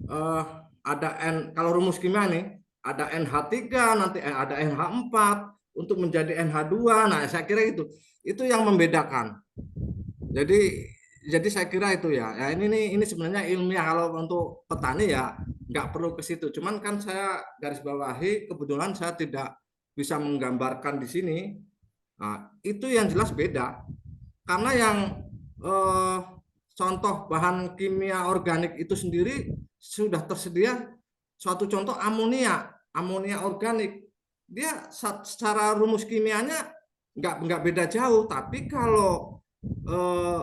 eh, ada kalau rumus kimia nih ada NH3 nanti ada NH4 untuk menjadi NH2. Nah, saya kira itu yang membedakan. Jadi saya kira itu ya. Ya ini nih ini sebenarnya ilmiah kalau untuk petani ya nggak perlu ke situ. Cuman kan saya garis bawahi kebetulan saya tidak bisa menggambarkan di sini. Nah, itu yang jelas beda. Karena yang eh, contoh bahan kimia organik itu sendiri sudah tersedia suatu contoh amonia organik. Dia secara rumus kimianya nggak beda jauh, tapi kalau eh,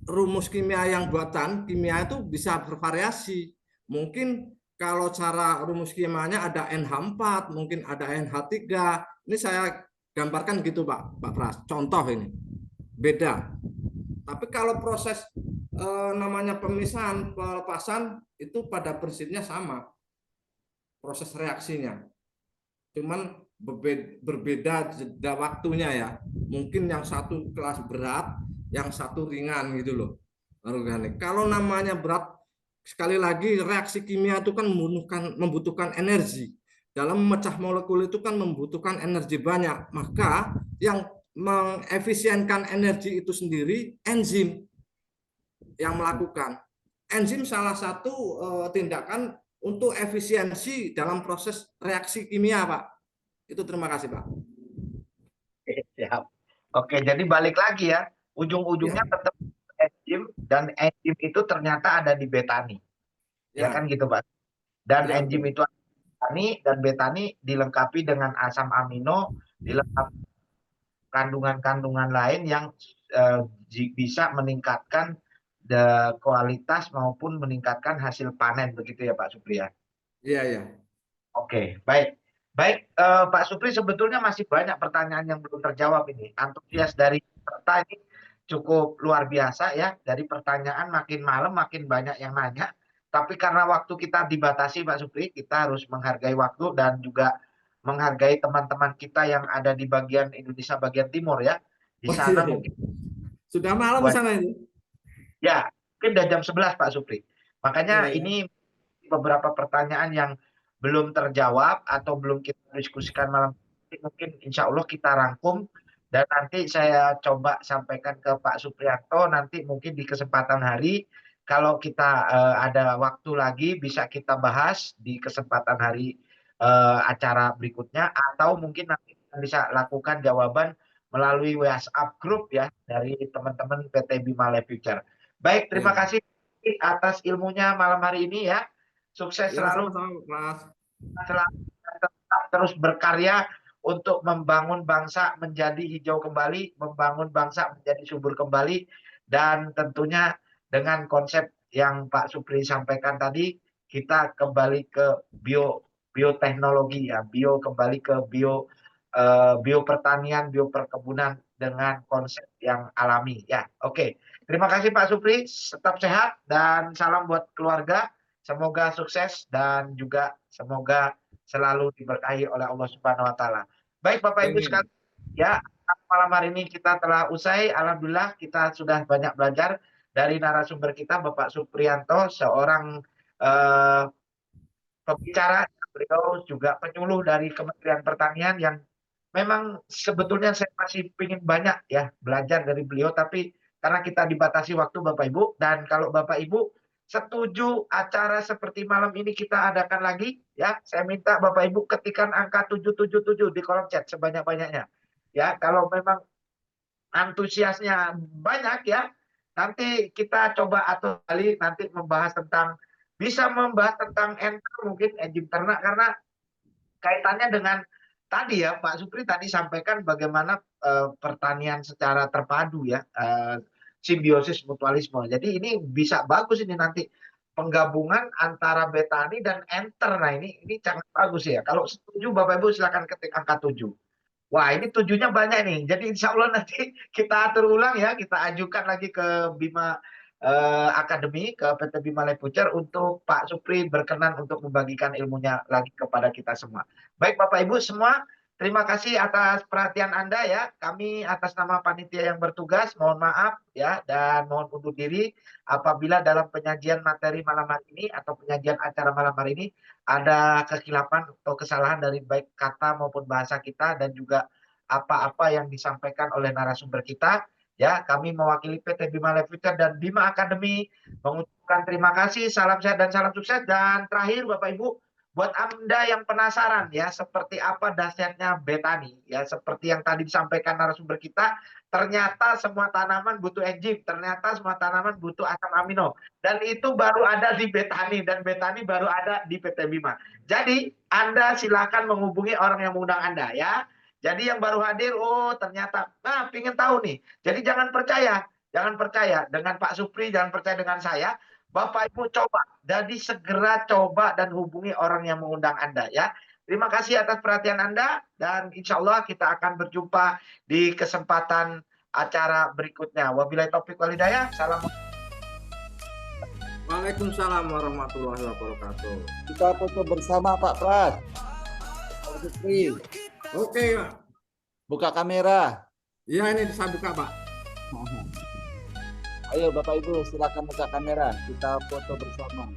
rumus kimia yang buatan kimia itu bisa bervariasi. Mungkin kalau cara rumus kimianya ada NH4, mungkin ada NH3. Ini saya gambarkan gitu Pak Pras. Contoh ini beda. Tapi kalau proses namanya pemisahan, pelepasan itu pada prinsipnya sama proses reaksinya. Cuman berbeda jeda waktunya ya. Mungkin yang satu kelas berat, yang satu ringan gitu loh. Organik. Kalau namanya berat, sekali lagi reaksi kimia itu kan membutuhkan energi. Dalam memecah molekul itu kan membutuhkan energi banyak. Maka yang mengefisienkan energi itu sendiri enzim yang melakukan. Enzim salah satu tindakan untuk efisiensi dalam proses reaksi kimia, Pak. Itu terima kasih, Pak. Siap. Oke, jadi balik lagi ya, Ya, ujung-ujungnya tetap enzim dan enzim itu ternyata ada di betani, ya kan ya, gitu Pak. Dan ya enzim betul. itu ada di betani dan betani dilengkapi dengan asam amino, dilengkapi kandungan-kandungan lain yang eh, bisa meningkatkan kualitas maupun meningkatkan hasil panen begitu ya Pak Supriya. Iya, ya. Oke, baik. Baik, Pak Supri sebetulnya masih banyak pertanyaan yang belum terjawab ini. Antusias dari peserta ini cukup luar biasa ya. Dari pertanyaan makin malam makin banyak yang nanya. Tapi karena waktu kita dibatasi Pak Supri, kita harus menghargai waktu dan juga menghargai teman-teman kita yang ada di bagian Indonesia bagian timur ya. Di Oh iya, sana iya. mungkin Sudah malam di buat sana itu. ya, mungkin udah jam 11 Pak Supri. Iya, Makanya ya. ini beberapa pertanyaan yang belum terjawab atau belum kita diskusikan malam ini, mungkin insya Allah kita rangkum dan nanti saya coba sampaikan ke Pak Supriyanto nanti mungkin di kesempatan hari kalau kita ada waktu lagi bisa kita bahas di kesempatan hari acara berikutnya atau mungkin nanti kita bisa lakukan jawaban melalui WhatsApp group ya dari teman-teman PT Bima Life Future. Baik, terima Ya, kasih atas ilmunya malam hari ini ya. Sukses ya selalu, sama-sama, Mas. selalu tetap terus berkarya untuk membangun bangsa menjadi hijau kembali, membangun bangsa menjadi subur kembali, dan tentunya dengan konsep yang Pak Supri sampaikan tadi, kita kembali ke bioteknologi ya, kembali ke bio pertanian, bio perkebunan dengan konsep yang alami ya. Oke, terima kasih Pak Supri, tetap sehat dan salam buat keluarga. Semoga sukses dan juga semoga selalu diberkahi oleh Allah Subhanahu wa taala. Baik Bapak Ibu Amin. sekalian, ya malam hari ini kita telah usai. Alhamdulillah kita sudah banyak belajar dari narasumber kita Bapak Supriyanto, seorang pembicara. Beliau juga penyuluh dari Kementerian Pertanian yang memang sebetulnya saya masih ingin banyak ya belajar dari beliau, tapi karena kita dibatasi waktu Bapak Ibu, dan kalau Bapak Ibu setuju acara seperti malam ini kita adakan lagi ya, saya minta Bapak Ibu ketikkan angka 777 di kolom chat sebanyak-banyaknya. Ya, kalau memang antusiasnya banyak ya, nanti kita coba atur kali nanti bisa membahas tentang enter mungkin enzim ternak, karena kaitannya dengan tadi ya Pak Supri tadi sampaikan bagaimana pertanian secara terpadu ya, simbiosis mutualisme. Jadi ini bisa bagus ini nanti penggabungan antara betani dan enter. Nah ini sangat bagus ya. Kalau setuju Bapak Ibu silakan ketik angka 7. Wah, ini 7-nya banyak nih. Jadi insya Allah nanti kita atur ulang ya, kita ajukan lagi ke Bima Akademi, ke PT Bima Life Future untuk Pak Supri berkenan untuk membagikan ilmunya lagi kepada kita semua. Baik Bapak Ibu semua, terima kasih atas perhatian Anda ya. Kami atas nama panitia yang bertugas mohon maaf ya, dan mohon undur diri apabila dalam penyajian materi malam hari ini atau penyajian acara malam hari ini ada kekhilafan atau kesalahan dari baik kata maupun bahasa kita, dan juga apa-apa yang disampaikan oleh narasumber kita. Ya, kami mewakili PT Bima Life Future dan Bima Academy mengucapkan terima kasih, salam sehat dan salam sukses. Dan terakhir Bapak Ibu, buat Anda yang penasaran ya seperti apa dahsyatnya betani ya, seperti yang tadi disampaikan narasumber kita, ternyata semua tanaman butuh enzim, ternyata semua tanaman butuh asam amino, dan itu baru ada di betani, dan betani baru ada di PT Bima. Jadi Anda silakan menghubungi orang yang mengundang Anda ya. Jadi yang baru hadir, oh ternyata, nah pengen tahu nih. Jadi jangan percaya dengan Pak Supri, jangan percaya dengan saya. Bapak Ibu coba, jadi segera coba dan hubungi orang yang mengundang Anda ya. Terima kasih atas perhatian Anda, dan insya Allah kita akan berjumpa di kesempatan acara berikutnya. Wabillahi taufiq wal hidayah. Salam. Waalaikumsalam warahmatullahi wabarakatuh. Kita foto bersama Pak Pras. Pak Supri, Oke, Pak. buka kamera. Iya, ini saya buka, Pak. Ayo Bapak Ibu silakan buka kamera. Kita foto bersama.